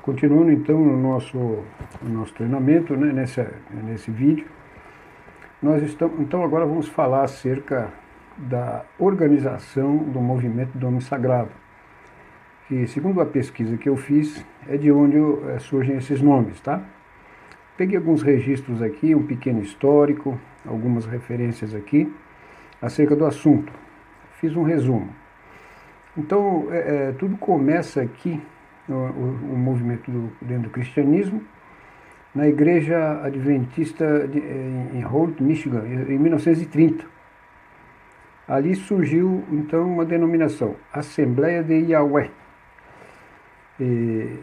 Continuando então no nosso treinamento, né, nesse vídeo, então agora vamos falar acerca da organização do movimento do Nome Sagrado, que segundo a pesquisa que eu fiz, é de onde surgem esses nomes, tá? Peguei alguns registros aqui, um pequeno histórico, algumas referências aqui, acerca do assunto. Fiz um resumo. Então, tudo começa aqui, o movimento dentro do cristianismo, na Igreja Adventista em Holt, Michigan, em 1930. Ali surgiu, então, uma denominação, Assembleia de Yahweh. E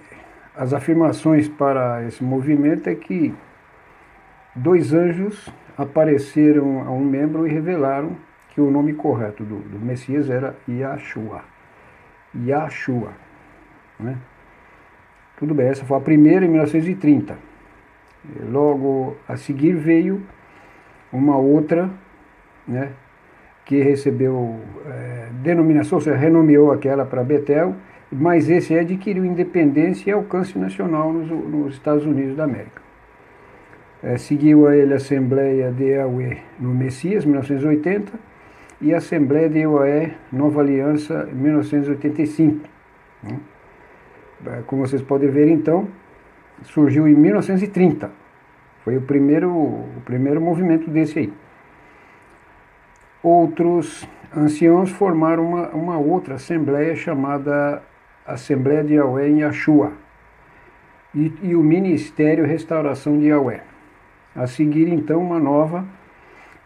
as afirmações para esse movimento é que 2 anjos apareceram a um membro e revelaram que o nome correto do Messias era Yahshua. Yahshua, né? Tudo bem, essa foi a primeira em 1930. Logo a seguir veio uma outra, né, que recebeu denominação, ou seja, renomeou aquela para Betel, mas esse adquiriu independência e alcance nacional nos Estados Unidos da América. Seguiu a ele a Assembleia de Yahweh no Messias, 1980, e a Assembleia de Yahweh Nova Aliança, 1985. Como vocês podem ver, então, surgiu em 1930. Foi o primeiro movimento desse aí. Outros anciãos formaram uma outra assembleia chamada Assembleia de Yahweh em Yahshua e o Ministério Restauração de Yahweh. A seguir, então, uma nova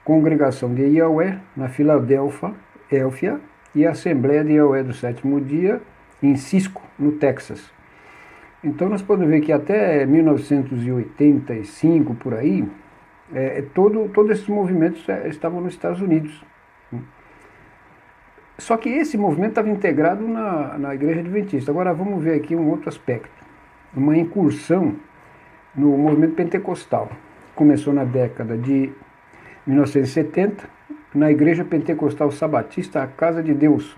Congregação de Yahweh na Filadélfia e a Assembleia de Yahweh do Sétimo Dia em Cisco, no Texas. Então nós podemos ver que até 1985, por aí, todos esses movimentos estavam nos Estados Unidos. Só que esse movimento estava integrado na Igreja Adventista. Agora vamos ver aqui um outro aspecto. Uma incursão no movimento pentecostal. Começou na década de 1970, na Igreja Pentecostal Sabatista, a Casa de Deus,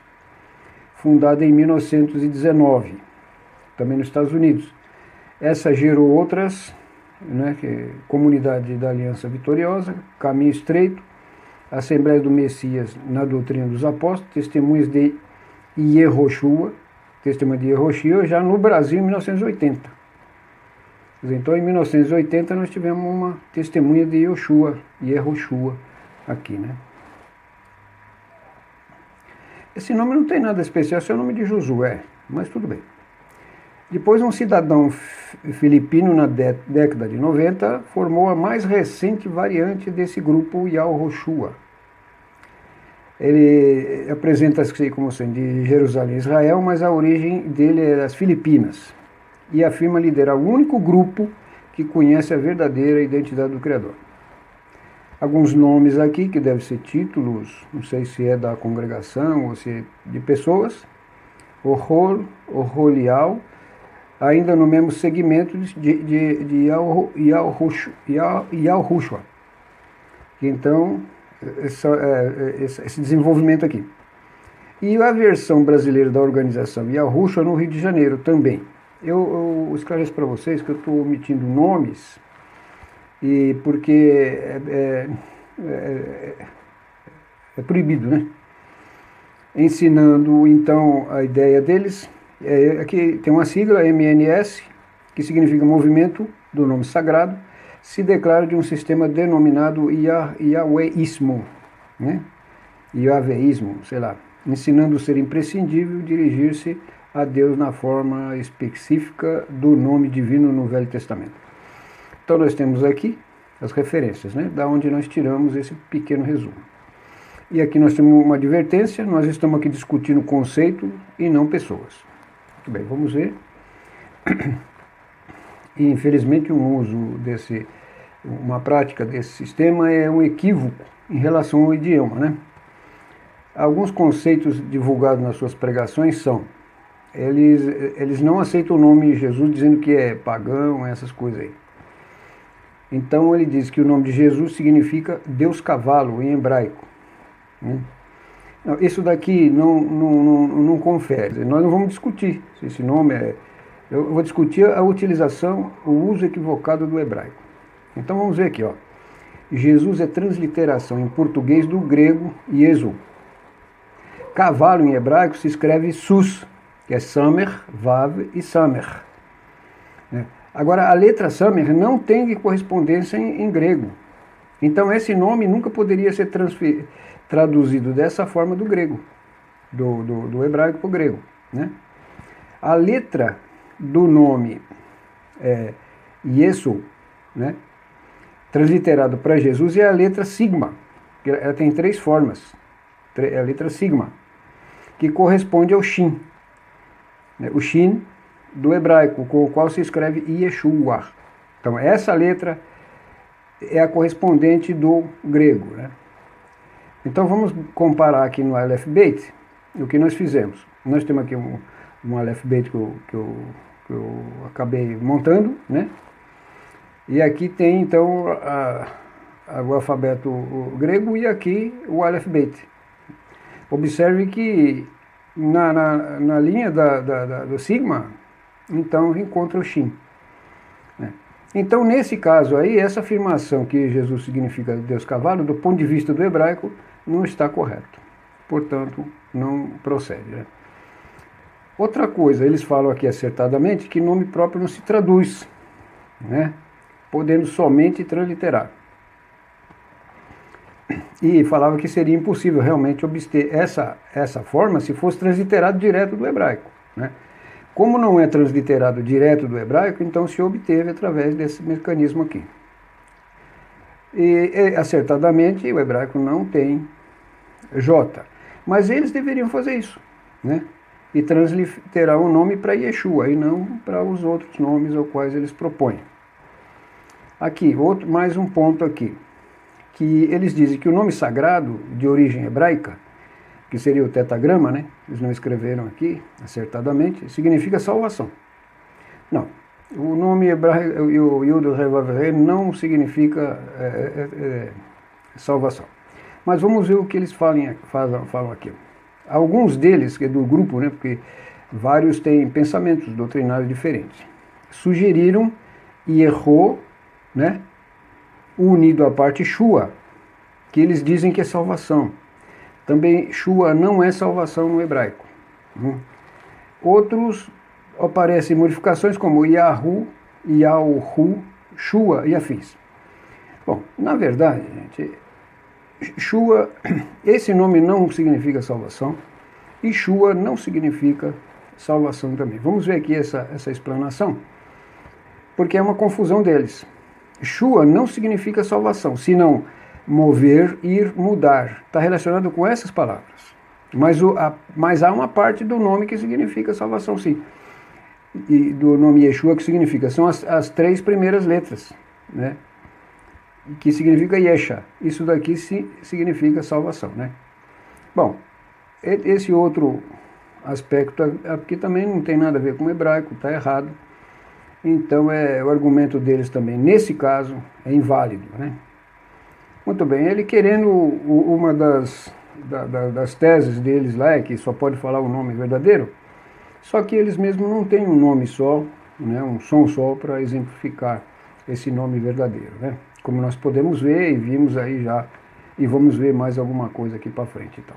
fundada em 1919, também nos Estados Unidos. Essa gerou outras, né, Comunidade da Aliança Vitoriosa, Caminho Estreito, Assembleia do Messias na Doutrina dos Apóstolos, Testemunhas de Yehoshua, Testemunha de Yehoshua, já no Brasil em 1980. Então, em 1980, nós tivemos uma Testemunha de Yehoshua aqui, né? Esse nome não tem nada especial, esse é o nome de Josué, mas tudo bem. Depois, um cidadão filipino, na década de 90, formou a mais recente variante desse grupo, Yahushua. Ele apresenta-se como sendo de Jerusalém, Israel, mas a origem dele é das Filipinas. E afirma liderar o único grupo que conhece a verdadeira identidade do Criador. Alguns nomes aqui, que devem ser títulos, não sei se é da congregação ou se é de pessoas. Oholial, ainda no mesmo segmento de Yahushua. Então, esse desenvolvimento aqui. E a versão brasileira da organização Yahushua no Rio de Janeiro também. Eu esclareço para vocês que eu estou omitindo nomes, porque é proibido, né? Ensinando, então, a ideia deles. Aqui tem uma sigla, MNS, que significa Movimento do Nome Sagrado, se declara de um sistema denominado Yahweísmo, né? Yahweísmo, sei lá, ensinando ser imprescindível dirigir-se a Deus na forma específica do nome divino no Velho Testamento. Então nós temos aqui as referências, né, da onde nós tiramos esse pequeno resumo. E aqui nós temos uma advertência, nós estamos aqui discutindo conceito e não pessoas. Muito bem, vamos ver. E infelizmente uma prática desse sistema é um equívoco em relação ao idioma, né? Alguns conceitos divulgados nas suas pregações são: eles não aceitam o nome de Jesus dizendo que é pagão, essas coisas aí. Então ele diz que o nome de Jesus significa Deus cavalo em hebraico, né? Não, isso daqui não confere. Nós não vamos discutir se esse nome Eu vou discutir a utilização, o uso equivocado do hebraico. Então vamos ver aqui, ó. Jesus é transliteração em português do grego Iesu. Cavalo em hebraico se escreve sus, que é Samer, Vav e Samer. Agora, a letra Samer não tem correspondência em grego. Então esse nome nunca poderia ser traduzido dessa forma do grego, do hebraico para o grego. Né? A letra do nome Yesu, né, transliterado para Jesus, é a letra Sigma. Ela tem 3 formas. É a letra Sigma, que corresponde ao Shin. O Shin do hebraico, com o qual se escreve Yeshua. Então essa letra é a correspondente do grego. Né? Então vamos comparar aqui no Aleph Beit o que nós fizemos. Nós temos aqui um Aleph Beit que eu acabei montando, né? E aqui tem então o alfabeto grego e aqui o Aleph Beit. Observe que na linha do Sigma, então encontra o Shin. Né? Então nesse caso aí, essa afirmação que Jesus significa Deus cavalo, do ponto de vista do hebraico, não está correto. Portanto, não procede. Né? Outra coisa, eles falam aqui acertadamente que nome próprio não se traduz, né? Podendo somente transliterar. E falava que seria impossível realmente obter essa forma se fosse transliterado direto do hebraico. Né? Como não é transliterado direto do hebraico, então se obteve através desse mecanismo aqui. E acertadamente o hebraico não tem J. Mas eles deveriam fazer isso, né? E transliterar o nome para Yeshua e não para os outros nomes aos quais eles propõem. Aqui, mais um ponto aqui, que eles dizem que o nome sagrado de origem hebraica, que seria o tetagrama, né? Eles não escreveram aqui acertadamente, significa salvação. Não, o nome hebraico, o Yud Revav He, não significa salvação. Mas vamos ver o que eles falam aqui. Alguns deles, que é do grupo, né, porque vários têm pensamentos doutrinários diferentes, sugeriram Yehô, né, unido à parte Shua, que eles dizem que é salvação. Também Shua não é salvação no hebraico. Outros aparecem modificações como Yahu, Yahu, Shua e afins. Bom, na verdade, gente, Shua, esse nome não significa salvação, e Shua não significa salvação também. Vamos ver aqui essa explanação, porque é uma confusão deles. Shua não significa salvação, senão mover, ir, mudar. Está relacionado com essas palavras. Mas há uma parte do nome que significa salvação, sim. E do nome Yeshua, que significa, são as 3 primeiras letras, né? Que significa Yesha. Isso daqui significa salvação, né? Bom, esse outro aspecto aqui também não tem nada a ver com o hebraico, está errado. Então o argumento deles também, nesse caso, é inválido, né? Muito bem, ele querendo uma das teses deles lá, é que só pode falar o nome verdadeiro, só que eles mesmos não têm um nome só, né, um som só para exemplificar esse nome verdadeiro, né? Como nós podemos ver e vimos aí já, e vamos ver mais alguma coisa aqui para frente, então.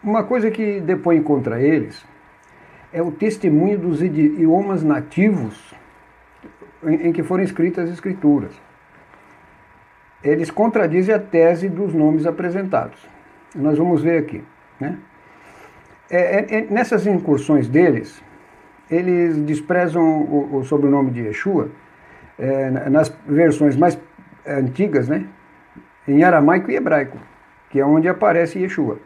Uma coisa que depõe contra eles é o testemunho dos idiomas nativos em que foram escritas as escrituras. Eles contradizem a tese dos nomes apresentados. Nós vamos ver aqui, né? Nessas incursões deles, eles desprezam o sobrenome de Yeshua, nas versões mais antigas, né, em aramaico e hebraico, que é onde aparece Yeshua.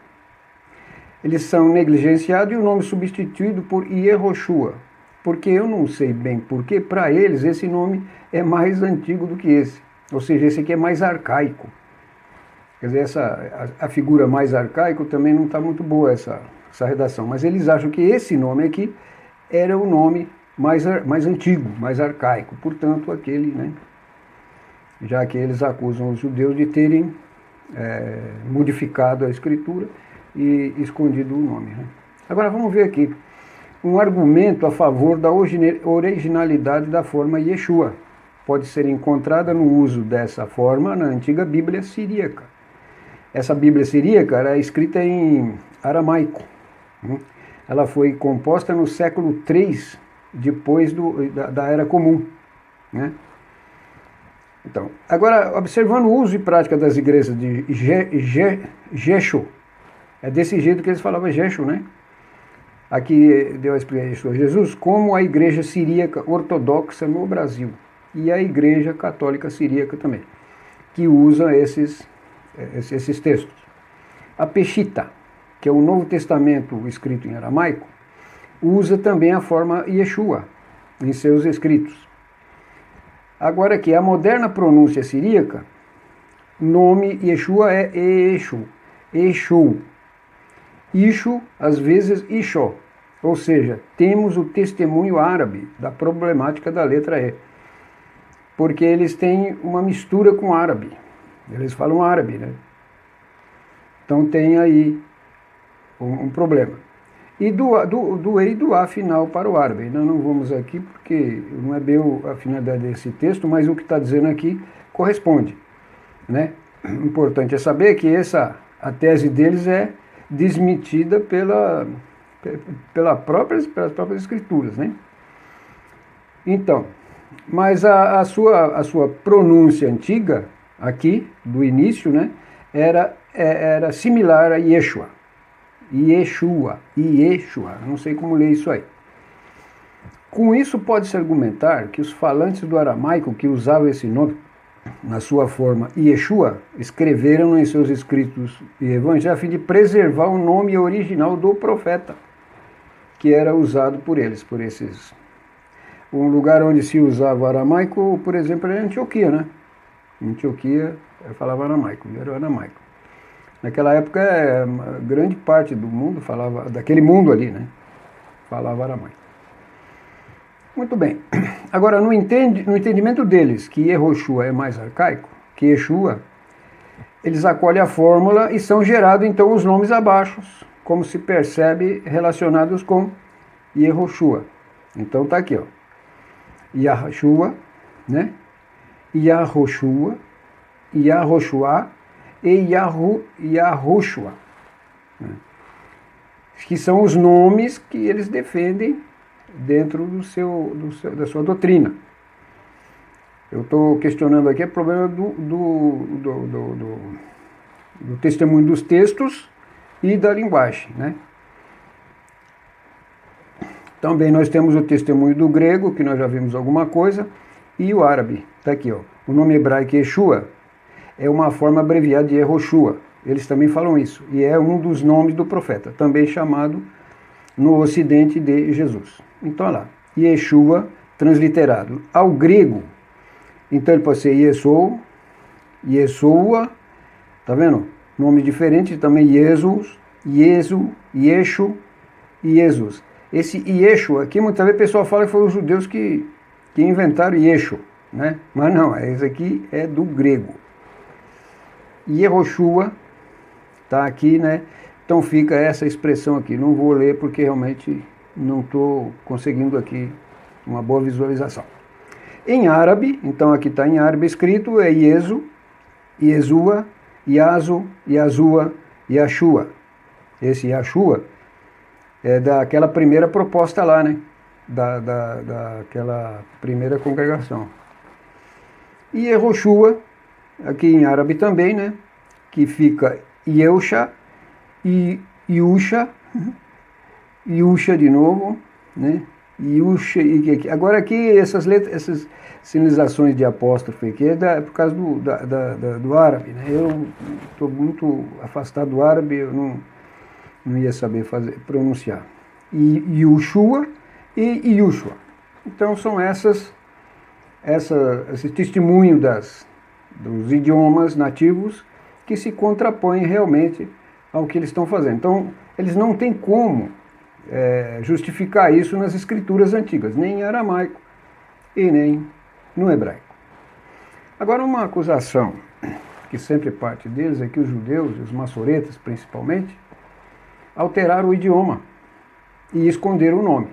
Eles são negligenciados e o nome substituído por Yehoshua, porque eu não sei bem porque para eles esse nome é mais antigo do que esse, ou seja, esse aqui é mais arcaico. Quer dizer, a figura mais arcaico também não está muito boa essa redação, mas eles acham que esse nome aqui era o nome mais antigo, mais arcaico, portanto aquele, né, já que eles acusam os judeus de terem modificado a escritura e escondido o nome. Né? Agora vamos ver aqui um argumento a favor da originalidade da forma Yeshua. Pode ser encontrada no uso dessa forma na antiga Bíblia siríaca. Essa Bíblia siríaca era escrita em aramaico. Ela foi composta no século III, depois da Era Comum. Né? Então, agora, observando o uso e prática das igrejas de Jeshua, é desse jeito que eles falavam Jeshua, né? Aqui deu a explicação de Jesus, como a igreja siríaca ortodoxa no Brasil e a igreja católica siríaca também, que usa esses textos. A Peshitta, que é o Novo Testamento escrito em aramaico, usa também a forma Yeshua em seus escritos. Agora aqui, a moderna pronúncia siríaca, nome Yeshua é Eshu, Eshu. Ishu, às vezes Ishó, ou seja, temos o testemunho árabe da problemática da letra E, porque eles têm uma mistura com árabe, eles falam árabe, né? Então tem aí um problema. E do E e do A final para o árabe. Nós não vamos aqui porque não é bem a finalidade desse texto, mas o que está dizendo aqui corresponde. Né? O importante é saber que a tese deles é desmentida pelas próprias escrituras. Né? Então, mas a sua pronúncia antiga, aqui, do início, né, era similar a Yeshua. Yeshua, não sei como ler isso aí. Com isso pode-se argumentar que os falantes do aramaico que usavam esse nome na sua forma Yeshua, escreveram em seus escritos e evangelhos a fim de preservar o nome original do profeta, que era usado por eles, por esses. Um lugar onde se usava o aramaico, por exemplo, era Antioquia, né? Em Antioquia falava aramaico, era aramaico. Naquela época, grande parte do mundo falava, daquele mundo ali, né? Falava aramaico. Muito bem. Agora, no entendimento deles, que Yehoshua é mais arcaico que Yeshua, eles acolhem a fórmula e são gerados, então, os nomes abaixo, como se percebe, relacionados com Yehoshua. Então, tá aqui, ó. Yahshua, né? Yahoshua, Yahoshua e Yahushua, né? Que são os nomes que eles defendem dentro da sua doutrina. Eu estou questionando aqui o problema do testemunho dos textos e da linguagem, né? Também nós temos o testemunho do grego, que nós já vimos alguma coisa, e o árabe. Está aqui, ó. O nome hebraico Yeshua é uma forma abreviada de Yehoshua. Eles também falam isso. E é um dos nomes do profeta, também chamado no ocidente de Jesus. Então, olha lá. Yeshua, transliterado ao grego. Então, ele pode ser Yeshua, Yeshua, tá vendo? Nome diferente, também Jesus, Yesu, Yeshu e Jesus. Esse Yeshua aqui, muitas vezes o pessoal fala que foram os judeus que inventaram Yeshua, né? Mas não, esse aqui é do grego. Yehoshua, tá aqui, né? Então fica essa expressão aqui. Não vou ler porque realmente não estou conseguindo aqui uma boa visualização. Em árabe, então aqui está em árabe escrito, é Yesu, Yeshua, Yasu, Yazua, Yashua. Esse Yashua é daquela primeira proposta lá, né? Daquela primeira congregação. E Yehoshua, aqui em árabe também, né? Que fica Yeusha e Yusha, Yusha de novo, né? Yusha, agora aqui essas letras, essas sinalizações de apóstrofo aqui é por causa do árabe, né? Eu estou muito afastado do árabe, eu não ia saber pronunciar. E Yushua e Yushua. Então são esse testemunho dos idiomas nativos que se contrapõem realmente ao que eles estão fazendo. Então, eles não têm como justificar isso nas escrituras antigas, nem em aramaico e nem no hebraico. Agora, uma acusação que sempre parte deles é que os judeus, os maçoretas principalmente, alteraram o idioma. e esconderam o nome.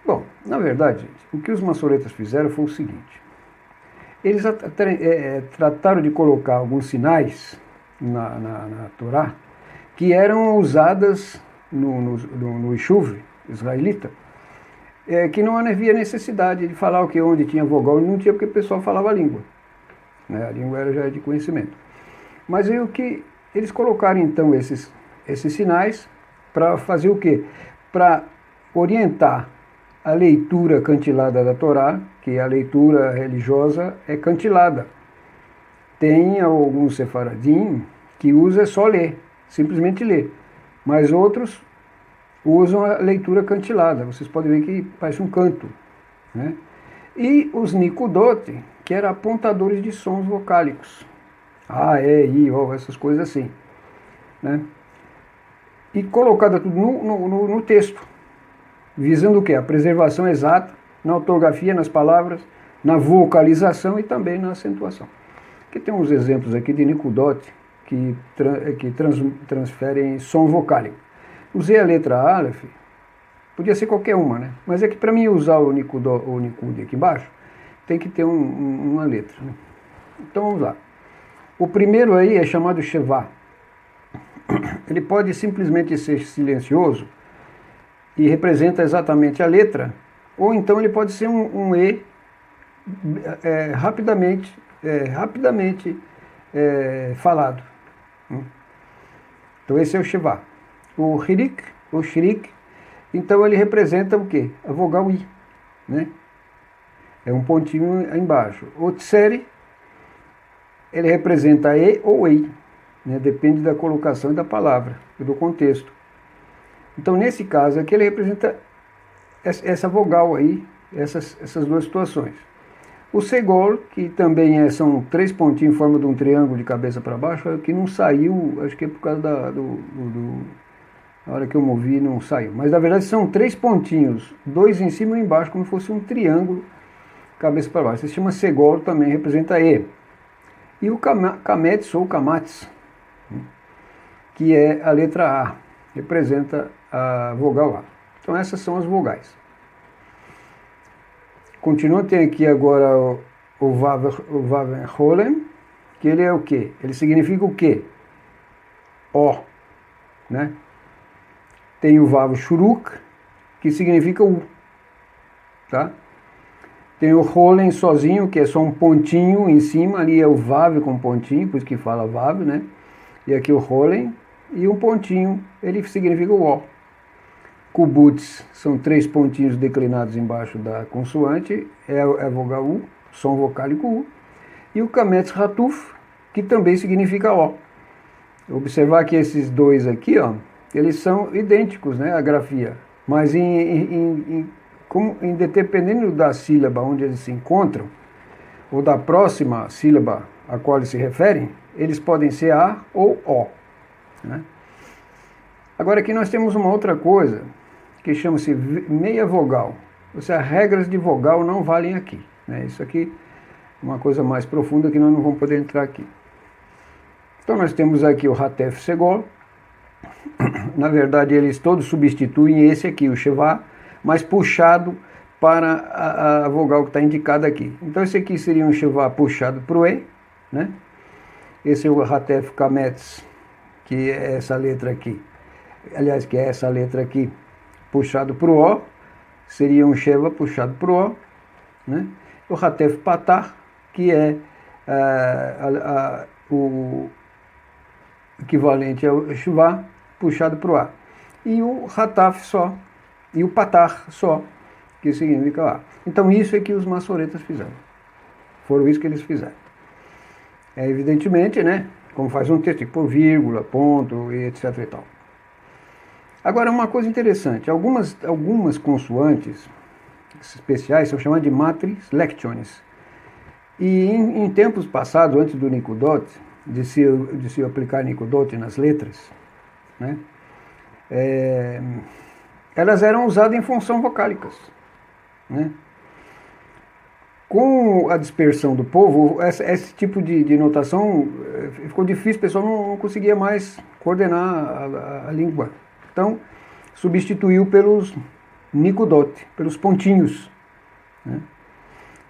Bom, na verdade, gente, o que os maçoretas fizeram foi o seguinte. Eles trataram de colocar alguns sinais na Torá que eram usadas no Ishuv israelita, que não havia necessidade de falar o que onde tinha vogal, não tinha, porque o pessoal falava a língua. Né? A língua era já de conhecimento. Mas aí o que eles colocaram então esses sinais para fazer o quê? Para orientar a leitura cantilada da Torá, que a leitura religiosa é cantilada. Tem alguns sefaradim que usa só ler, simplesmente ler. Mas outros usam a leitura cantilada. Vocês podem ver que parece um canto. Né? E os Nikudot, que eram apontadores de sons vocálicos. A, E, I, O, essas coisas assim. Né? E colocada tudo no texto, visando o quê? A preservação exata na ortografia, nas palavras, na vocalização e também na acentuação. Aqui tem uns exemplos aqui de Nikudot que transferem som vocálico. Usei a letra Aleph, podia ser qualquer uma, né? Mas é que para mim usar o Nikud aqui embaixo, tem que ter uma letra. Né? Então vamos lá. O primeiro aí é chamado Shevá. Ele pode simplesmente ser silencioso e representa exatamente a letra, ou então ele pode ser um E rapidamente falado. Então esse é o Shevá. O Shirik, então ele representa o quê? A vogal I. Né? É um pontinho aí embaixo. O Tseri, ele representa E ou Ei. Né? Depende da colocação e da palavra, e do contexto. Então, nesse caso aqui, ele representa essa vogal aí, essas duas situações. O Segol, que também são 3 pontinhos em forma de um triângulo de cabeça para baixo, que não saiu, acho que é por causa na hora que eu movi não saiu. Mas, na verdade, são 3 pontinhos, 2 em cima e embaixo, como se fosse um triângulo, cabeça para baixo. Isso se chama Segol, também representa E. E o Kametz ou Kamatz, que é a letra A, representa a vogal A. Então essas são as vogais. Continua, tem aqui agora o Vavenholem, que ele é o quê? Ele significa o quê? O. Né? Tem o Vav Shuruk, que significa U. Tá? Tem o Holem sozinho, que é só um pontinho em cima, ali é o Vav com pontinho, por isso que fala Vav, né? E aqui o Holem, e um pontinho, ele significa o O. Kubutz são 3 pontinhos declinados embaixo da consoante, é a vogal U, som vocálico U. E o Kametz Hatuf, que também significa O. Observar que esses dois aqui, ó, eles são idênticos, né, a grafia, mas dependendo da sílaba onde eles se encontram, ou da próxima sílaba a qual eles se referem, eles podem ser A ou O. Né? Agora aqui nós temos uma outra coisa que chama-se meia vogal. Ou seja, regras de vogal não valem aqui. Né? Isso aqui é uma coisa mais profunda que nós não vamos poder entrar aqui. Então nós temos aqui o Hatef Segol. Na verdade eles todos substituem esse aqui, o Shevá, mas puxado para a vogal que está indicada aqui. Então esse aqui seria um Shevá puxado para o E. Né? Esse é o Hatef Kametz, que é essa letra aqui. Aliás, que é essa letra aqui, puxado para o O, seria um Sheva puxado para o O. Né? O Hatef Patah, que é o equivalente ao Shuvá, puxado para o A. E o Hataf só, e o Patah só, que significa A. Então isso é que os maçoretas fizeram. Foram isso que eles fizeram. Evidentemente, né? Como faz um texto, por vírgula, ponto, e etc e tal. Agora, uma coisa interessante, algumas consoantes especiais são chamadas de matrix lectiones. E em tempos passados, antes do Nikudot, de se aplicar Nikudot nas letras, né, elas eram usadas em função vocálicas. Né? Com a dispersão do povo, esse tipo de notação ficou difícil, o pessoal não conseguia mais coordenar a língua. Então, substituiu pelos Nikudot, pelos pontinhos, né?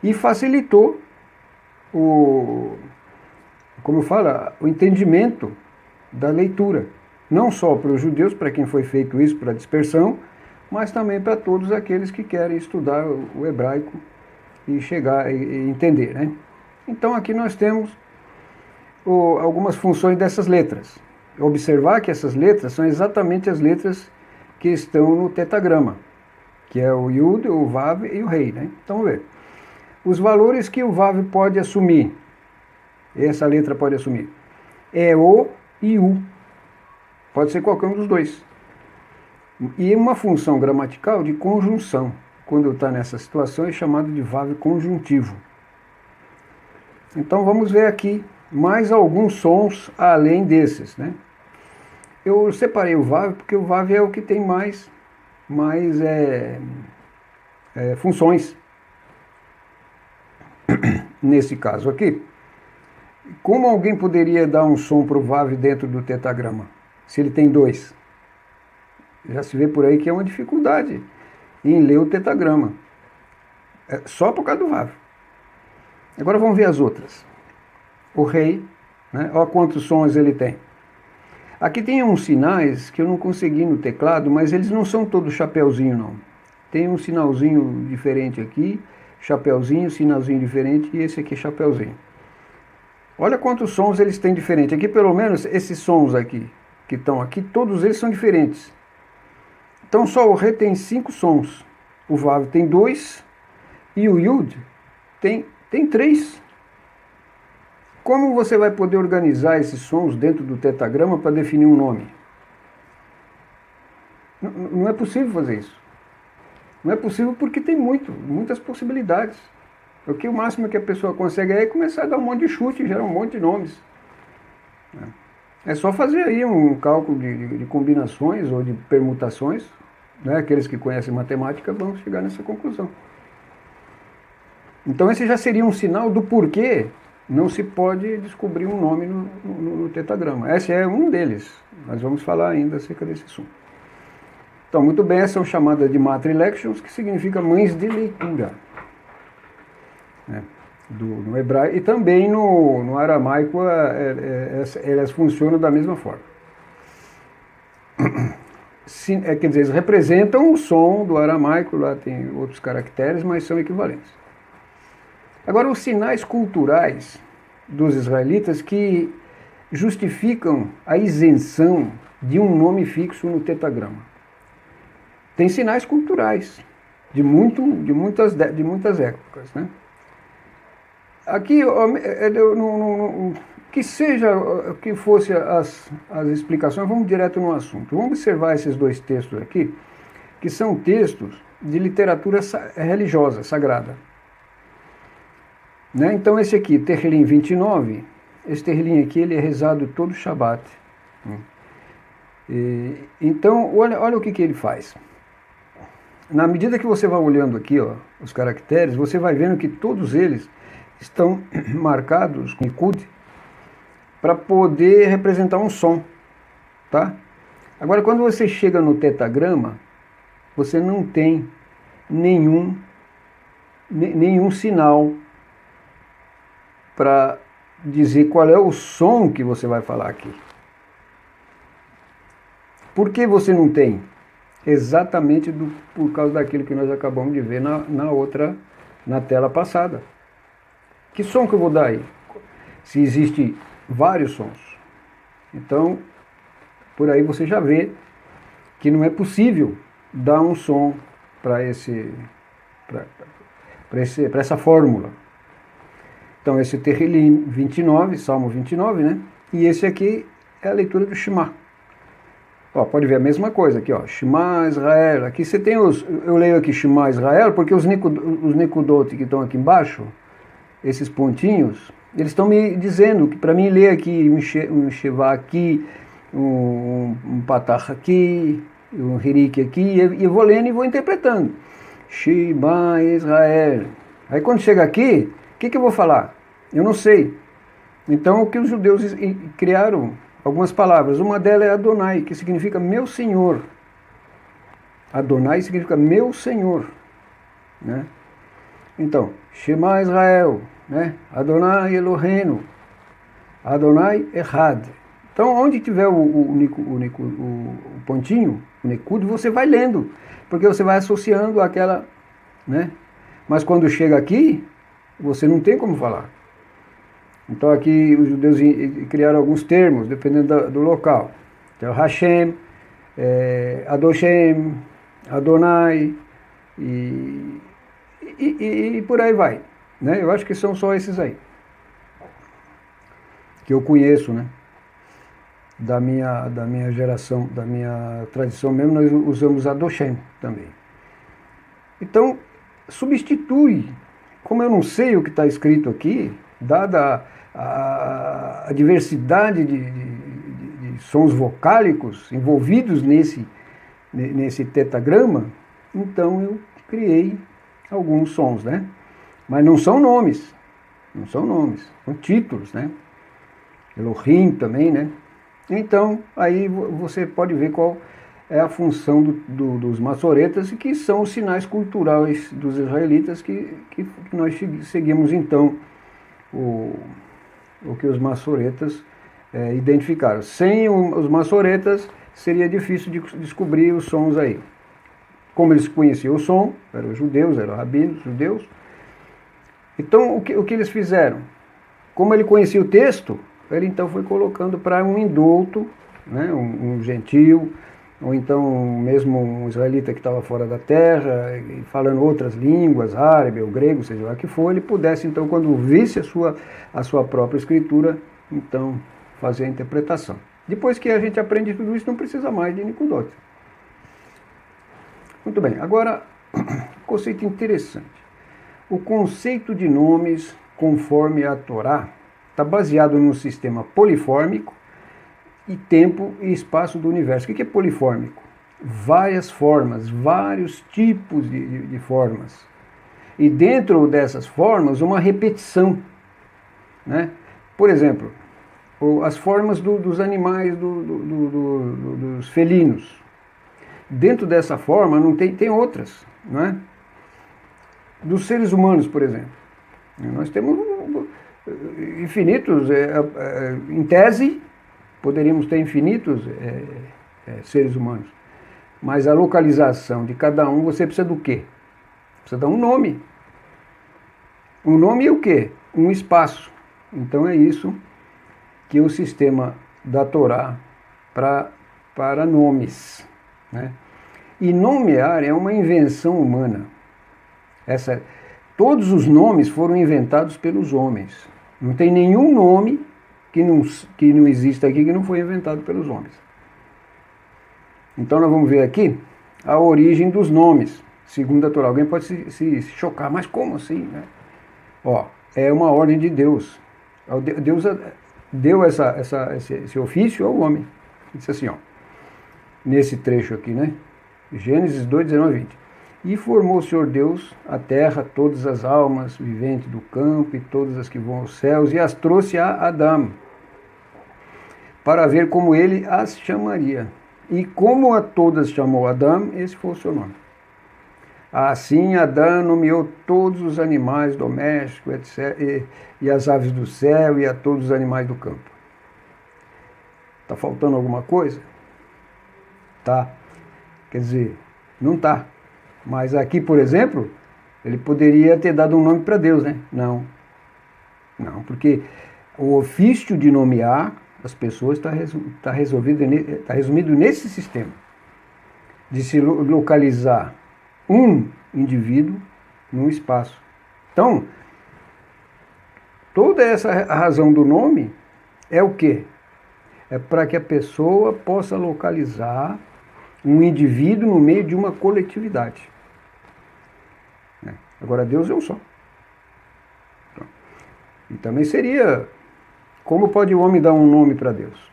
E facilitou como eu falo, o entendimento da leitura, não só para os judeus, para quem foi feito isso, para a dispersão, mas também para todos aqueles que querem estudar o hebraico e chegar e entender, né? Então aqui nós temos algumas funções dessas letras. Observar que essas letras são exatamente as letras que estão no tetagrama, que é o Yud, o Vav e o Rei, né? Então vamos ver. Os valores que o Vav pode assumir, essa letra pode assumir, é O e U. Pode ser qualquer um dos dois. E uma função gramatical de conjunção, quando está nessa situação, é chamado de Vav conjuntivo. Então vamos ver aqui mais alguns sons além desses, né? Eu separei o Vav porque o Vav é o que tem mais funções. Nesse caso aqui, como alguém poderia dar um som para o Vav dentro do tetagrama, se ele tem dois? Já se vê por aí que é uma dificuldade em ler o tetagrama. É só por causa do Vav. Agora vamos ver as outras. O Rei, né? Olha quantos sons ele tem. Aqui tem uns sinais que eu não consegui no teclado, mas eles não são todos chapeuzinho, não. Tem um sinalzinho diferente aqui, chapeuzinho, sinalzinho diferente, e esse aqui é chapeuzinho. Olha quantos sons eles têm diferente. Aqui, pelo menos, esses sons aqui, que estão aqui, todos eles são diferentes. Então, só o Rei tem 5 sons. O Vav tem 2 e o Yud tem 3. Como você vai poder organizar esses sons dentro do tetagrama para definir um nome? Não é possível fazer isso. Não é possível porque tem muitas possibilidades. Porque o máximo que a pessoa consegue é começar a dar um monte de chute e gerar um monte de nomes. É só fazer aí um cálculo de combinações ou de permutações, né? Aqueles que conhecem matemática vão chegar nessa conclusão. Então esse já seria um sinal do porquê não se pode descobrir um nome no tetagrama. Esse é um deles. Nós vamos falar ainda acerca desse assunto. Então, muito bem, essas são chamadas de matrilections, que significa mães de leitura, né? No hebraico. E também no aramaico elas funcionam da mesma forma. Quer dizer, eles representam o som do aramaico, lá tem outros caracteres, mas são equivalentes. Agora, os sinais culturais dos israelitas que justificam a isenção de um nome fixo no tetagrama. Tem sinais culturais de muitas épocas, né? Aqui, que fosse as explicações, vamos direto no assunto. Vamos observar esses dois textos aqui, que são textos de literatura religiosa, sagrada. Né? Então esse aqui, Tehillim 29, esse Tehillim aqui ele é rezado todo Shabat. Então, olha o que ele faz. Na medida que você vai olhando aqui, ó, os caracteres, você vai vendo que todos eles estão marcados com Nikud para poder representar um som, tá? Agora, quando você chega no tetagrama, você não tem nenhum sinal para dizer qual é o som que você vai falar aqui. Por que você não tem? Exatamente por causa daquilo que nós acabamos de ver na tela passada. Que som que eu vou dar aí? Se existem vários sons. Então, por aí você já vê que não é possível dar um som para essa fórmula. Então, esse Tehillim 29, Salmo 29, né? E esse aqui é a leitura do Shema. Ó, pode ver a mesma coisa aqui, ó. Shema Israel. Aqui você tem eu leio aqui Shema Israel, porque os Nikudot que estão aqui embaixo, esses pontinhos, eles estão me dizendo que para mim ler aqui um Sheva aqui, um Patach aqui, um Hirik aqui, e eu vou lendo e vou interpretando. Shema Israel. Aí quando chega aqui, o que eu vou falar? Eu não sei. Então o que os judeus criaram algumas palavras. Uma delas é Adonai, que significa meu Senhor. Adonai significa meu Senhor, né? Então, Shema Israel, né? Adonai Eloheinu, Adonai Echad. Então, onde tiver o pontinho, o Nekud, você vai lendo, porque você vai associando aquela, né? Mas quando chega aqui, você não tem como falar. Então aqui os judeus criaram alguns termos, dependendo do local. Então Hashem, Adoshem, Adonai e por aí vai. Né? Eu acho que são só esses aí. Que eu conheço, né? Da minha geração, da minha tradição mesmo, nós usamos Adoshem também. Então, substitui. Como eu não sei o que está escrito aqui, dada a diversidade de sons vocálicos envolvidos nesse tetagrama, então eu criei alguns sons, né? Mas não são nomes, são títulos, né? Elohim também, né? Então, aí você pode ver qual é a função dos maçoretas, que são os sinais culturais dos israelitas que nós seguimos, então, o que os maçoretas identificaram. Sem os maçoretas, seria difícil de descobrir os sons aí. Como eles conheciam o som, eram judeus, eram rabinos judeus. Então, o que eles fizeram? Como ele conhecia o texto, ele então foi colocando para um indulto, né, um gentil, ou então mesmo um israelita que estava fora da terra, falando outras línguas, árabe ou grego, seja lá que for, ele pudesse então, quando visse a sua própria escritura, então fazer a interpretação. Depois que a gente aprende tudo isso, não precisa mais de Nikudot. Muito bem, agora, conceito interessante. O conceito de nomes, conforme a Torá, está baseado num sistema polifórmico e tempo e espaço do universo. O que é polifórmico? Várias formas, vários tipos de formas. E dentro dessas formas, uma repetição. Né? Por exemplo, as formas dos animais, dos felinos. Dentro dessa forma, não tem outras. Não é? Dos seres humanos, por exemplo. Nós temos infinitos, em tese, poderíamos ter infinitos seres humanos. Mas a localização de cada um, você precisa do quê? Precisa dar um nome. Um nome e o quê? Um espaço. Então é isso que o sistema da Torá para nomes. Né? E nomear é uma invenção humana. Todos os nomes foram inventados pelos homens. Não tem nenhum nome que não exista aqui que não foi inventado pelos homens. Então nós vamos ver aqui a origem dos nomes, segundo a Torá. Alguém pode se chocar, mas como assim? Né? Ó, é uma ordem de Deus. Deus deu esse ofício ao homem. Ele disse assim, ó, nesse trecho aqui, né? Gênesis 2, 19 e 20. E formou o Senhor Deus a terra, todas as almas viventes do campo e todas as que vão aos céus, e as trouxe a Adão, para ver como ele as chamaria. E como a todas chamou Adão, esse foi o seu nome. Assim Adão nomeou todos os animais domésticos, etc., e as aves do céu, e a todos os animais do campo. Está faltando alguma coisa? Tá. Quer dizer, não está. Mas aqui, por exemplo, ele poderia ter dado um nome para Deus, né? Não. Não, porque o ofício de nomear as pessoas está resumido nesse sistema. De se localizar um indivíduo num espaço. Então, toda essa razão do nome é o quê? É para que a pessoa possa localizar um indivíduo no meio de uma coletividade. Agora Deus é um só. E também seria, como pode o homem dar um nome para Deus?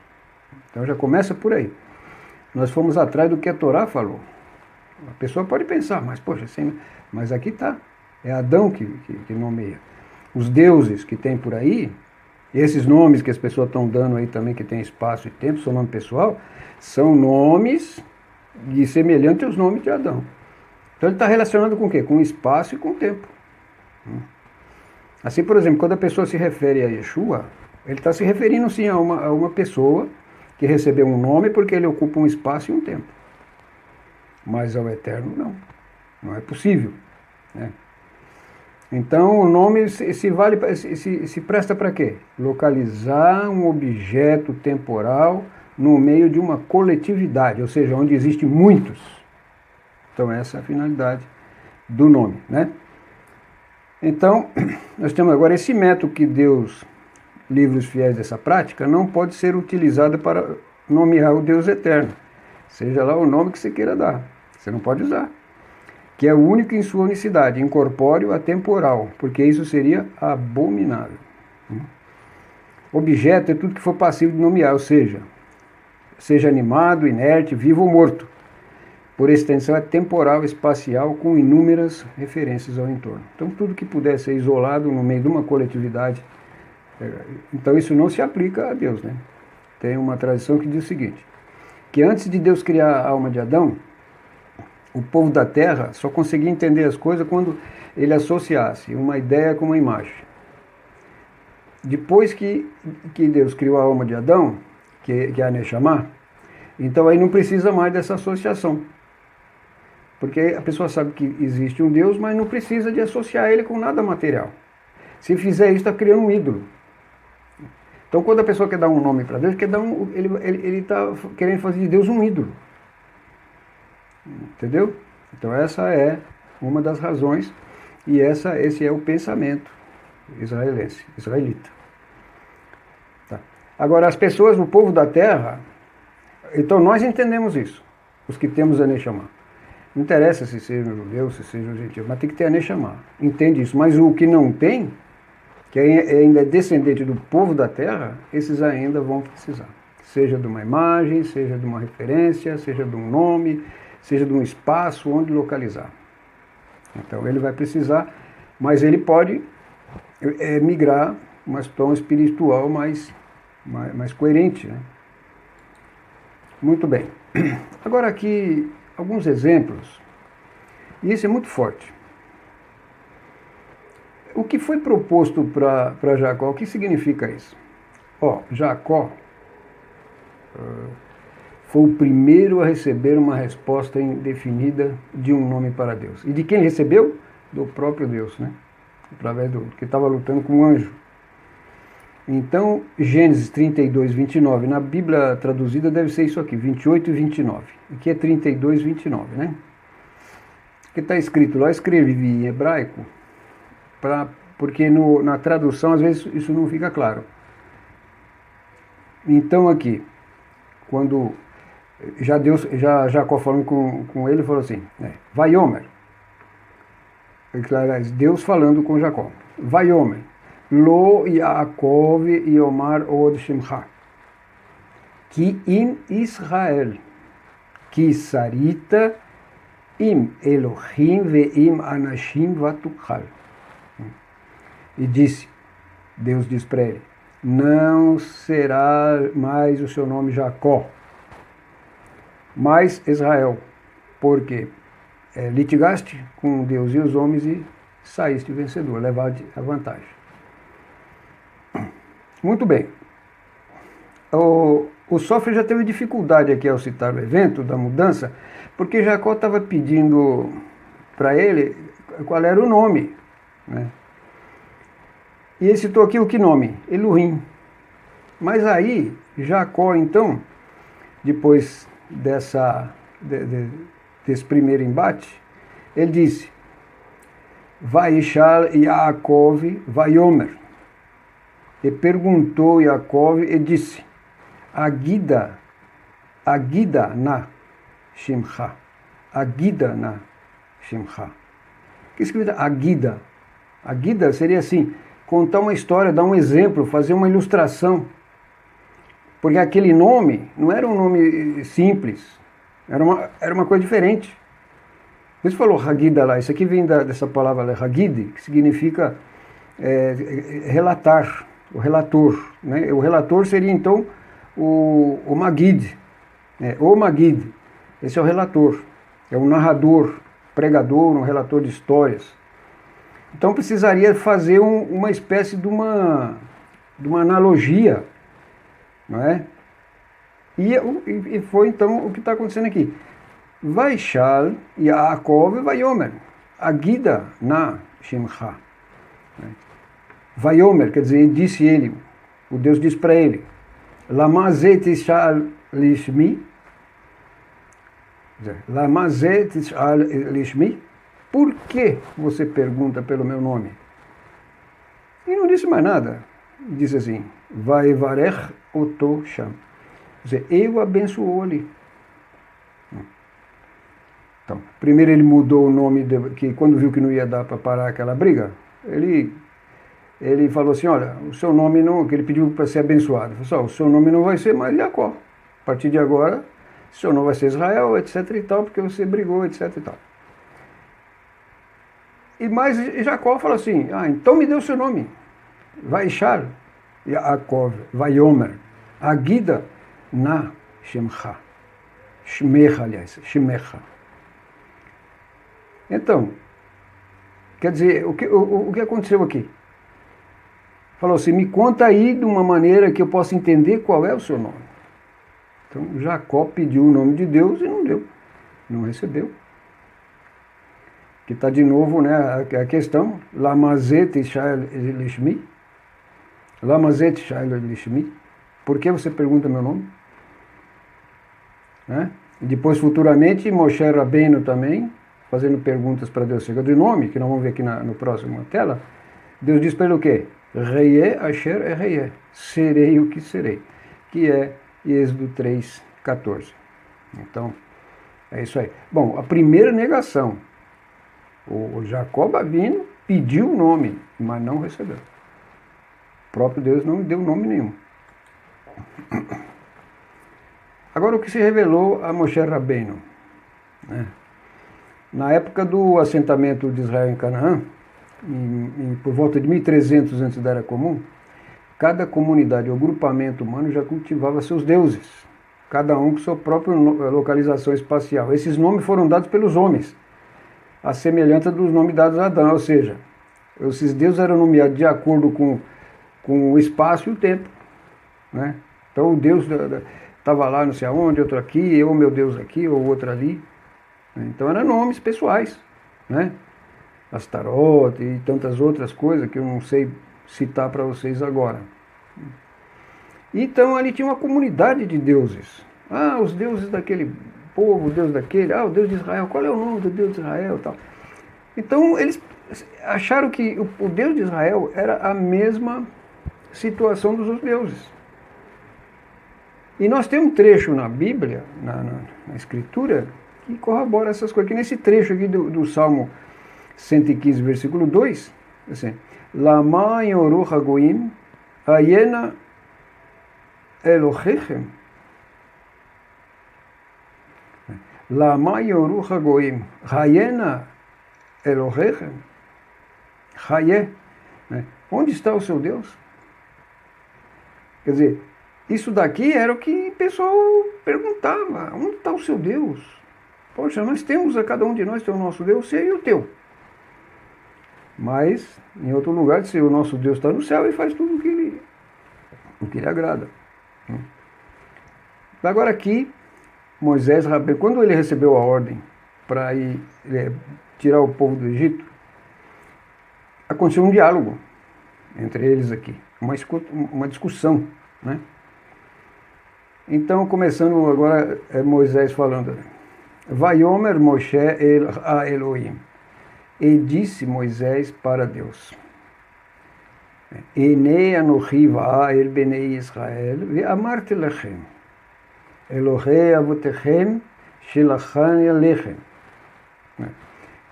Então já começa por aí. Nós fomos atrás do que a Torá falou. A pessoa pode pensar, mas poxa, assim, mas aqui está. É Adão que nomeia. Os deuses que tem por aí, esses nomes que as pessoas estão dando aí também, que tem espaço e tempo, são nome pessoal, são nomes e semelhante aos nomes de Adão. Então ele está relacionado com o quê? Com o espaço e com o tempo. Assim, por exemplo, quando a pessoa se refere a Yeshua, ele está se referindo sim a uma pessoa que recebeu um nome porque ele ocupa um espaço e um tempo. Mas ao Eterno não. Não é possível. Né? Então o nome se presta para quê? Localizar um objeto temporal no meio de uma coletividade, ou seja, onde existem muitos. Então essa é a finalidade do nome, né? Então, nós temos agora esse método que Deus livra os fiéis dessa prática, não pode ser utilizado para nomear o Deus eterno. Seja lá o nome que você queira dar, você não pode usar. Que é o único em sua unicidade, incorpóreo atemporal, porque isso seria abominável. Objeto é tudo que for passível de nomear, ou seja animado, inerte, vivo ou morto. Por extensão é temporal, espacial, com inúmeras referências ao entorno. Então tudo que puder ser isolado no meio de uma coletividade, então isso não se aplica a Deus, né? Tem uma tradição que diz o seguinte, que antes de Deus criar a alma de Adão, o povo da terra só conseguia entender as coisas quando ele associasse uma ideia com uma imagem. Depois que Deus criou a alma de Adão, que é a Neshama, então aí não precisa mais dessa associação. Porque a pessoa sabe que existe um Deus, mas não precisa de associar ele com nada material. Se fizer isso, está criando um ídolo. Então quando a pessoa quer dar um nome para Deus, ele está querendo fazer de Deus um ídolo. Entendeu? Então essa é uma das razões, e esse é o pensamento israelita. Tá. Agora as pessoas, o povo da terra, então nós entendemos isso, os que temos a Neshama. Não interessa se seja um judeu, se seja um gentil, mas tem que ter a Neshama. Entende isso. Mas o que não tem, que ainda é descendente do povo da terra, esses ainda vão precisar. Seja de uma imagem, seja de uma referência, seja de um nome, seja de um espaço onde localizar. Então ele vai precisar, mas ele pode migrar uma tom espiritual mais coerente, né? Muito bem. Agora aqui alguns exemplos, e esse é muito forte. O que foi proposto para Jacó, o que significa isso? Jacó foi o primeiro a receber uma resposta indefinida de um nome para Deus. E de quem recebeu? Do próprio Deus, né? Através que estava lutando com um anjo. Então, Gênesis 32, 29, na Bíblia traduzida deve ser isso aqui, 28 e 29. Aqui é 32, 29, né? Que está escrito lá, escrevi em hebraico, porque na tradução às vezes isso não fica claro. Então aqui, quando Jacó falando com ele, falou assim, Vaiomer, Deus falando com Jacó, Vaiomer, Lo Yaakov Yomar Od Shemcha, Ki im Israel, Ki sarita im Elohim ve'im anashim vatukhal. E disse, Deus diz para ele, não será mais o seu nome Jacó, mas Israel, porque litigaste com Deus e os homens e saíste vencedor, levaste a vantagem. Muito bem. O Sofre já teve dificuldade aqui ao citar o evento da mudança, porque Jacó estava pedindo para ele qual era o nome, né? E ele citou aqui o que nome? Elohim. Mas aí, Jacó, então, depois desse primeiro embate, ele disse, Vaishal Yaakov Vaiomer. E perguntou Yaakov e disse, Agida na Shimcha. Agida na Shimcha. O que significa Agida? Agida seria assim, contar uma história, dar um exemplo, fazer uma ilustração. Porque aquele nome não era um nome simples, era uma coisa diferente. Por isso falou Hagida lá, isso aqui vem dessa palavra Hagid, que significa relatar, o relator. Né? O relator seria então o Magid, o Magid. Esse é o relator, é um narrador, pregador, um relator de histórias. Então precisaria fazer uma espécie de uma analogia, não é? E foi então o que está acontecendo aqui. Vaishal Yaakov Vayomer, Agida na Shimcha. Vayomer, quer dizer, disse ele, o Deus disse para ele, Lamazé tishal lishmi, Lamazé tishal lishmi, por que você pergunta pelo meu nome? E não disse mais nada. Disse assim, Vaivarech oto sham. Quer dizer, eu abençoou ali. Então, primeiro ele mudou o nome, que quando viu que não ia dar para parar aquela briga, ele falou assim, olha, o seu nome não, que ele pediu para ser abençoado. Ele falou assim, o seu nome não vai ser mais Jacó. A partir de agora, o seu nome vai ser Israel, etc e tal, porque você brigou, etc e tal. E mais Jacó falou assim, então me dê o seu nome. Vaishal Yaakov Vayomer Agida na Shemcha. Shmecha, aliás, Shmecha. Então, quer dizer, o que aconteceu aqui? Falou assim, me conta aí de uma maneira que eu possa entender qual é o seu nome. Então, Jacó pediu o nome de Deus e não deu, não recebeu. Que está de novo, né, a questão, Lamazet Ishal Lishmi, Lamazet Ishal Lishmi, por que você pergunta meu nome? Né? E depois, futuramente, Moshe Rabbeinu também, fazendo perguntas para Deus acerca do nome, que nós vamos ver aqui no próximo tela, Deus diz para ele o quê? Reiê Asher é Reiê, serei o que serei, que é Êxodo 3:14. Então, é isso aí. Bom, a primeira negação, o Jacó Babino pediu o nome, mas não recebeu. O próprio Deus não deu nome nenhum. Agora, o que se revelou a Moshe Rabbeinu, né? Na época do assentamento de Israel em Canaã, por volta de 1300 antes da Era Comum, cada comunidade ou grupamento humano já cultivava seus deuses, cada um com sua própria localização espacial. Esses nomes foram dados pelos homens, a semelhança dos nomes dados a Adão, ou seja, esses deuses eram nomeados de acordo com o espaço e o tempo, né? Então o Deus estava lá não sei aonde, outro aqui, eu meu Deus aqui, ou outro ali. Então eram nomes pessoais, né? Astarote e tantas outras coisas que eu não sei citar para vocês agora. Então ali tinha uma comunidade de deuses. Os deuses daquele povo, o Deus daquele, o Deus de Israel, qual é o nome do Deus de Israel? Tal. Então eles acharam que o Deus de Israel era a mesma situação dos outros deuses. E nós temos um trecho na Bíblia, na Escritura, que corrobora essas coisas. Que nesse trecho aqui do Salmo 115, versículo 2, assim, Lama yoru hagoim, hayena Elohechem. Lama yoru hagoim, hayena Elohechem. Hayé. Onde está o seu Deus? Quer dizer, isso daqui era o que o pessoal perguntava. Onde está o seu Deus? Poxa, nós temos, cada um de nós tem o nosso Deus, o seu e o teu. Mas, em outro lugar, se o nosso Deus está no céu e faz tudo o que lhe agrada. Agora aqui, Moisés, quando ele recebeu a ordem para ir tirar o povo do Egito, aconteceu um diálogo entre eles aqui, uma discussão, né? Então, começando agora, Moisés falando, Vayomer Moshe a Elohim. E disse Moisés para Deus, Enei anochi va'el benei Israel, ve'amarti lechem, Elohei avotechem, shelachani alechem.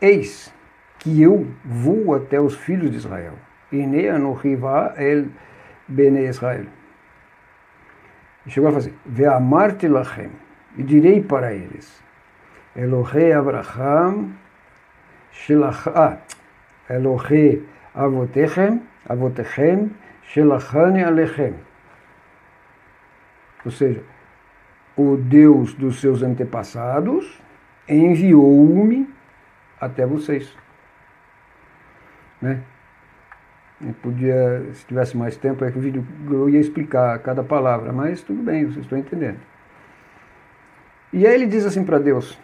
Eis que eu vou até os filhos de Israel. Enei anochi va'el benei Israel. Chegou a fazer, ve'amarti lechem, e direi para eles, Elohei Abraham, Elohei avotechem, shelachani alechem. Ou seja, o Deus dos seus antepassados, enviou-me até vocês. Né? Eu podia, se tivesse mais tempo, é que o vídeo eu ia explicar cada palavra, mas tudo bem, vocês estão entendendo. E aí ele diz assim para Deus,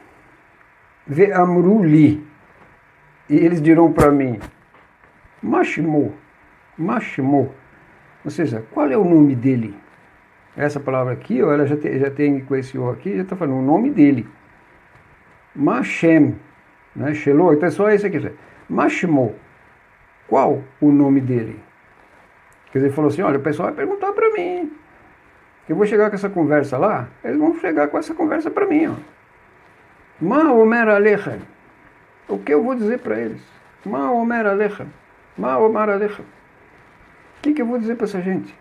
Ve'amru-li, e eles dirão para mim, Mashmo, ou seja, qual é o nome dele? Essa palavra aqui, ela já tem com esse O aqui, já está falando o nome dele. Mashem, né? Shelo, então é só esse aqui. Mashmo, qual o nome dele? Quer dizer, ele falou assim, olha, o pessoal vai perguntar para mim. Eu vou chegar com essa conversa lá, eles vão chegar com essa conversa para mim. Ó. Ma omer alechem. O que eu vou dizer para eles? Ma omer alechem. Ma omer alechem. O que eu vou dizer para essa gente?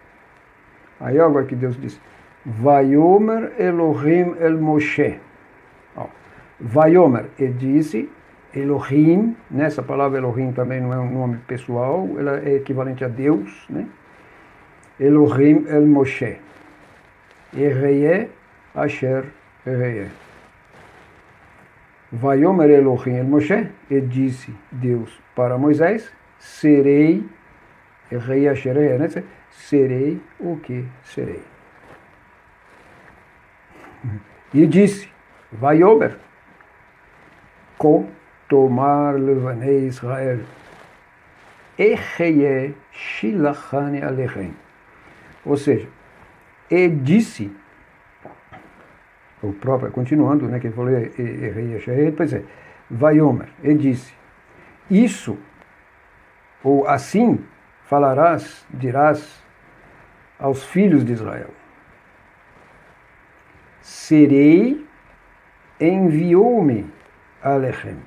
Aí agora que Deus disse, Vayomer Elohim el Moshe. Vayomer, ele disse, Elohim, nessa palavra Elohim também não é um nome pessoal, ela é equivalente a Deus, né? Elohim el Moshe. Ereye Asher Ereye. Vayomer Elohim el Moshe, ele disse, Deus para Moisés, serei, Ereye Asher Ereye, né? Serei o que serei. E disse, Vayomer, Ko tomar levanei Israel, Echeye shilachani alechem. Ou seja, e disse, o próprio, continuando, né, que ele falou, Echeye shilachani, depois é, Vayomer, e disse, isso, ou assim, falarás, dirás aos filhos de Israel, serei, enviou-me alechem,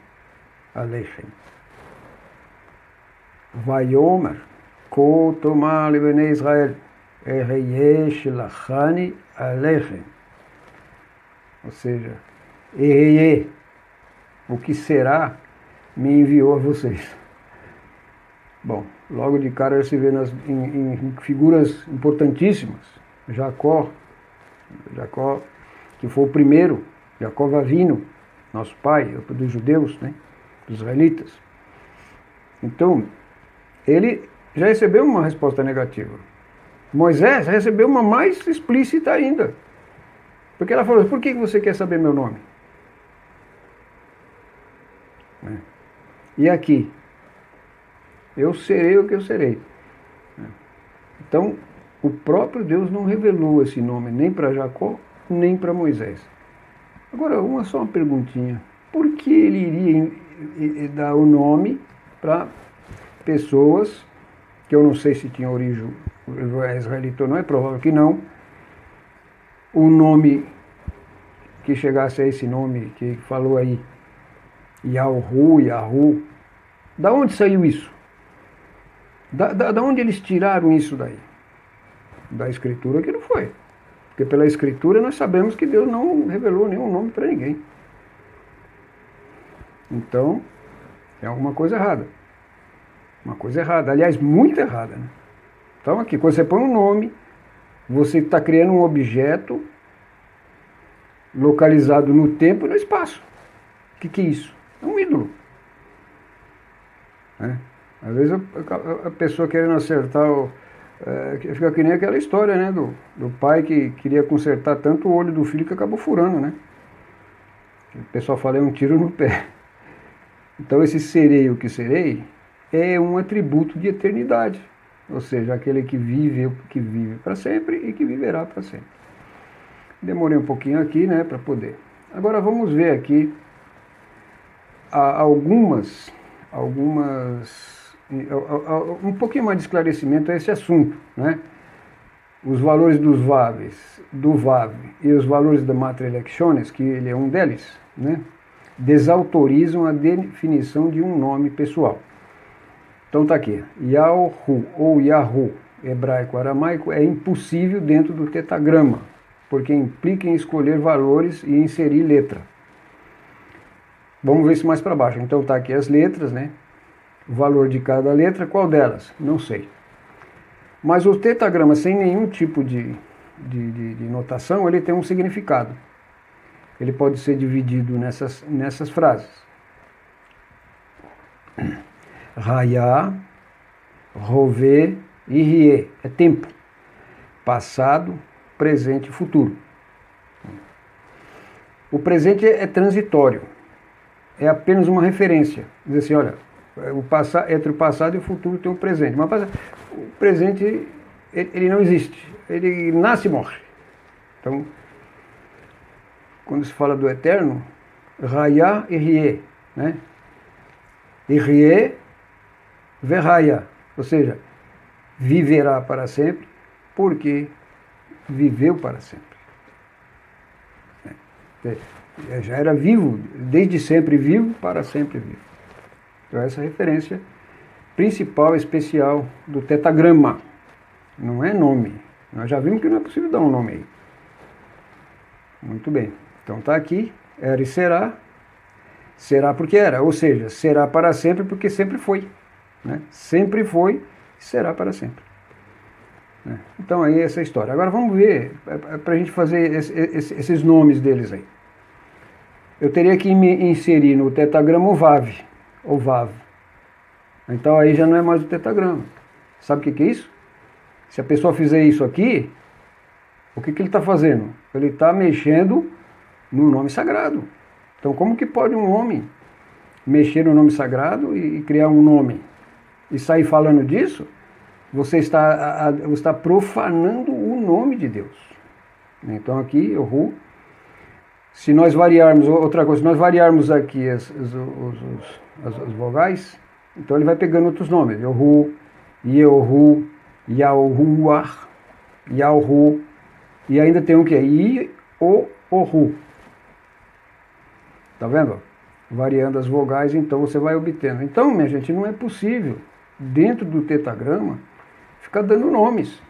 Vayomer, Ko tomar levanei Israel, Ereye lachani alechem. Ou seja, Ereye, o que será, me enviou a vocês. Bom, logo de cara se vê em figuras importantíssimas. Jacó, que foi o primeiro, Jacó Avinu, nosso pai, dos judeus, né, dos israelitas. Então, ele já recebeu uma resposta negativa. Moisés recebeu uma mais explícita ainda. Porque ela falou, por que você quer saber meu nome? E aqui, eu serei o que eu serei. Então, o próprio Deus não revelou esse nome nem para Jacó, nem para Moisés. Agora, só uma perguntinha. Por que ele iria dar o nome para pessoas que eu não sei se tinham origem israelita ou não, é provável que não, o nome que chegasse a esse nome que falou aí, Yahu, da onde saiu isso? Da onde eles tiraram isso daí? Da Escritura que não foi. Porque pela Escritura nós sabemos que Deus não revelou nenhum nome para ninguém. Então, é alguma coisa errada. Uma coisa errada, aliás, muito errada. Né? Então aqui, quando você põe um nome, você está criando um objeto localizado no tempo e no espaço. O que é isso? É um ídolo. Né? Às vezes a pessoa querendo acertar, fica que nem aquela história, né, do pai que queria consertar tanto o olho do filho que acabou furando, né? O pessoal fala, é um tiro no pé. Então esse serei o que serei é um atributo de eternidade, ou seja, aquele que vive para sempre e que viverá para sempre. Demorei um pouquinho aqui, né, para poder. Agora vamos ver aqui um pouquinho mais de esclarecimento a esse assunto, né? Os valores do VAV e os valores da Matra Electiones, que ele é um deles, né? Desautorizam a definição de um nome pessoal. Então tá aqui, Yahu ou Yahu, hebraico-aramaico, é impossível dentro do tetagrama, porque implica em escolher valores e inserir letra. Vamos ver isso mais para baixo. Então tá aqui as letras, né? O valor de cada letra, qual delas? Não sei. Mas o tetagrama sem nenhum tipo de de notação, ele tem um significado. Ele pode ser dividido nessas frases. Raya, Rové e Rie. É tempo. Passado, presente e futuro. O presente é transitório. É apenas uma referência. Diz assim, olha, entre o passado e o futuro tem um presente. Mas o presente, ele não existe. Ele nasce e morre. Então, quando se fala do eterno, Raya e Rie, né? E Rie, Verraya, ou seja, viverá para sempre, porque viveu para sempre. Já era vivo, desde sempre vivo, para sempre vivo. Então essa é a referência principal, especial do tetagrama. Não é nome. Nós já vimos que não é possível dar um nome aí. Muito bem. Então está aqui, era e será. Será porque era, ou seja, será para sempre porque sempre foi. Né? Sempre foi e será para sempre. Então aí essa história. Agora vamos ver, para a gente fazer esses nomes deles aí. Eu teria que me inserir no tetagrama o Vav, ou Vav. Então aí já não é mais o tetagrama. Sabe o que é isso? Se a pessoa fizer isso aqui, o que ele está fazendo? Ele está mexendo no nome sagrado. Então como que pode um homem mexer no nome sagrado e criar um nome? E sair falando disso? Você está profanando o nome de Deus. Então aqui, o Ru, se nós variarmos, outra coisa, se nós variarmos aqui as vogais, então ele vai pegando outros nomes. Yohu, Yehu, Yahuar, Yahu, e ainda tem um que é I-O-Ru. Tá vendo? Variando as vogais, então você vai obtendo. Então, minha gente, não é possível, dentro do tetagrama, ficar dando nomes.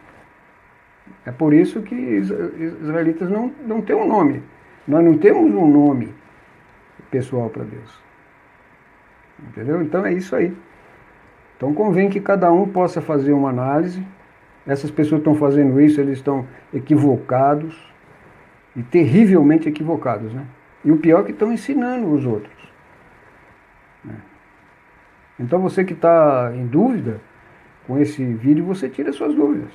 É por isso que israelitas não têm um nome. Nós não temos um nome pessoal para Deus. Entendeu? Então é isso aí. Então convém que cada um possa fazer uma análise. Essas pessoas que estão fazendo isso, eles estão equivocados. E terrivelmente equivocados, né? E o pior é que estão ensinando os outros. Então você que está em dúvida com esse vídeo, você tira suas dúvidas.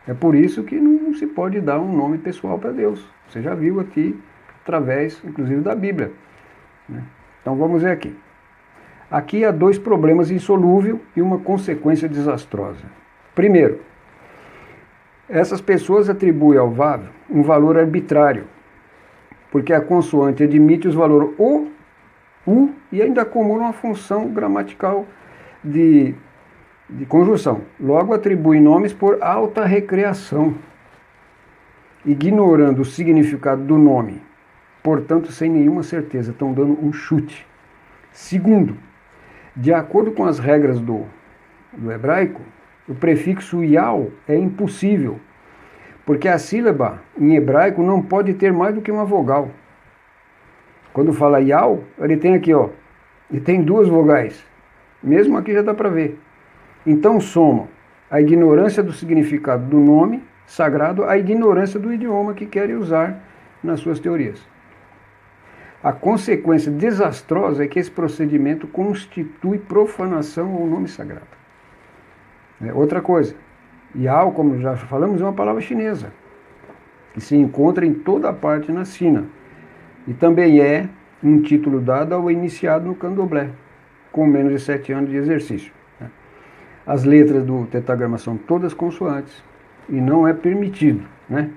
É por isso que não se pode dar um nome pessoal para Deus. Você já viu aqui, através, inclusive, da Bíblia. Então vamos ver aqui. Aqui há dois problemas insolúveis e uma consequência desastrosa. Primeiro, essas pessoas atribuem ao Vav um valor arbitrário, porque a consoante admite os valores O, U e ainda acumula uma função gramatical de conjunção. Logo atribui nomes por alta recreação, ignorando o significado do nome, portanto sem nenhuma certeza, estão dando um chute. Segundo, de acordo com as regras do hebraico, o prefixo Yal é impossível, porque a sílaba em hebraico não pode ter mais do que uma vogal. Quando fala Yal, ele tem aqui, ó, e tem duas vogais. Mesmo aqui já dá para ver. Então somam a ignorância do significado do nome sagrado à ignorância do idioma que querem usar nas suas teorias. A consequência desastrosa é que esse procedimento constitui profanação ao nome sagrado. Outra coisa, Yao, como já falamos, é uma palavra chinesa, que se encontra em toda parte na China. E também é um título dado ao iniciado no candomblé, com menos de 7 anos de exercício. As letras do tetagrama são todas consoantes e não é permitido, né?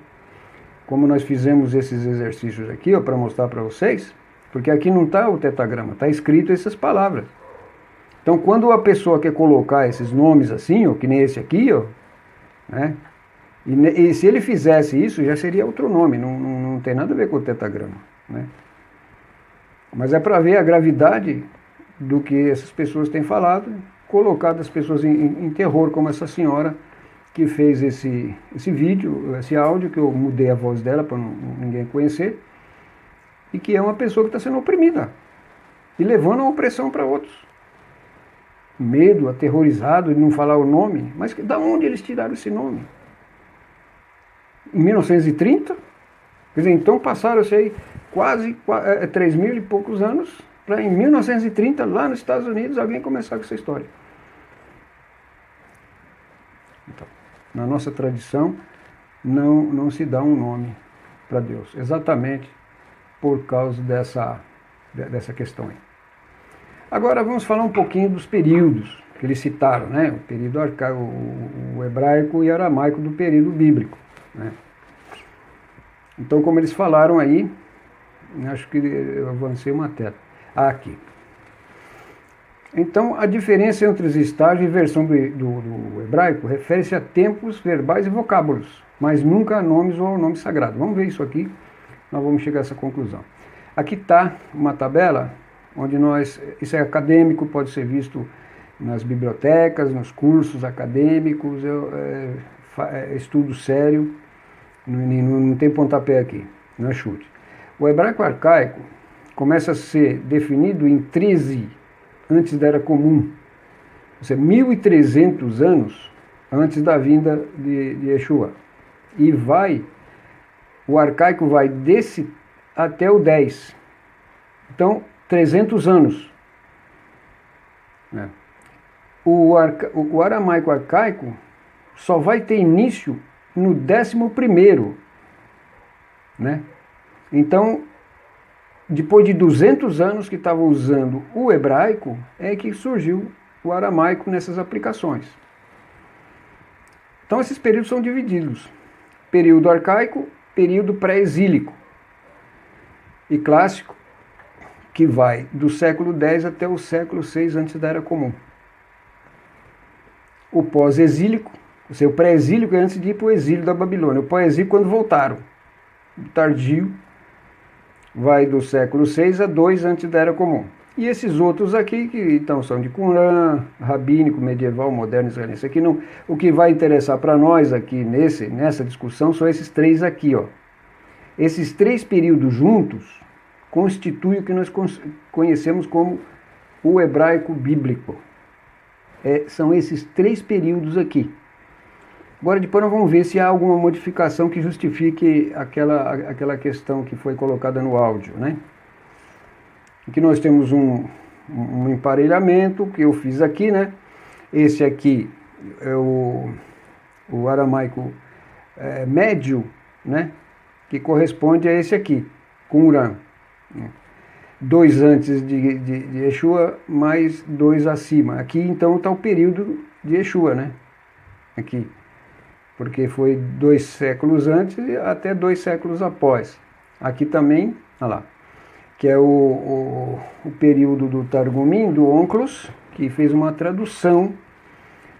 Como nós fizemos esses exercícios aqui, para mostrar para vocês, porque aqui não está o tetagrama, está escrito essas palavras. Então, quando a pessoa quer colocar esses nomes assim, que nem esse aqui, né? E se ele fizesse isso, já seria outro nome, não tem nada a ver com o tetagrama, né? Mas é para ver a gravidade do que essas pessoas têm falado, colocado as pessoas em terror, como essa senhora que fez esse vídeo, esse áudio, que eu mudei a voz dela para ninguém conhecer, e que é uma pessoa que está sendo oprimida e levando a opressão para outros. Medo, aterrorizado de não falar o nome, mas da onde eles tiraram esse nome? em 1930, quer dizer, então passaram-se aí quase 3 mil e poucos anos para em 1930, lá nos Estados Unidos, alguém começar com essa história. Então, na nossa tradição, não se dá um nome para Deus, exatamente por causa dessa questão aí. Agora vamos falar um pouquinho dos períodos que eles citaram, né? O período arcaico, o hebraico e aramaico do período bíblico, né? Então, como eles falaram aí, acho que eu avancei uma tela. Aqui. Então, a diferença entre os estágios e versão do hebraico refere-se a tempos verbais e vocábulos, mas nunca a nomes ou ao nome sagrado. Vamos ver isso aqui, nós vamos chegar a essa conclusão. Aqui está uma tabela onde isso é acadêmico, pode ser visto nas bibliotecas, nos cursos acadêmicos, estudo sério, não tem pontapé aqui, não é chute. O hebraico arcaico começa a ser definido em 13 antes da Era Comum, ou seja, 1.300 anos antes da vinda de Yeshua. E o arcaico vai desse até o 10. Então, 300 anos. Né? O aramaico arcaico só vai ter início no 11º. Né? Então, depois de 200 anos que estava usando o hebraico, é que surgiu o aramaico nessas aplicações. Então esses períodos são divididos. Período arcaico, período pré-exílico e clássico, que vai do século X até o século VI antes da Era Comum. O pós-exílico, ou seja, o pré-exílico é antes de ir para o exílio da Babilônia. O pós-exílico quando voltaram. O tardio vai do século VI a II antes da Era Comum. E esses outros aqui, que então são de Qumran, rabínico, medieval, moderno, israelense. Aqui não, o que vai interessar para nós aqui nessa discussão são esses três aqui. Ó. Esses três períodos juntos constituem o que nós conhecemos como o hebraico bíblico. São esses três períodos aqui. Agora, depois nós vamos ver se há alguma modificação que justifique aquela questão que foi colocada no áudio, né? Aqui nós temos um emparelhamento que eu fiz aqui, né? Esse aqui é o aramaico médio, né? Que corresponde a esse aqui, Qumran. 2 antes de Yeshua, mais 2 acima. Aqui, então, está o período de Yeshua, né? Aqui. Porque foi 2 séculos antes até 2 séculos após. Aqui também, olha lá, que é o período do Targumim, do Onkelos, que fez uma tradução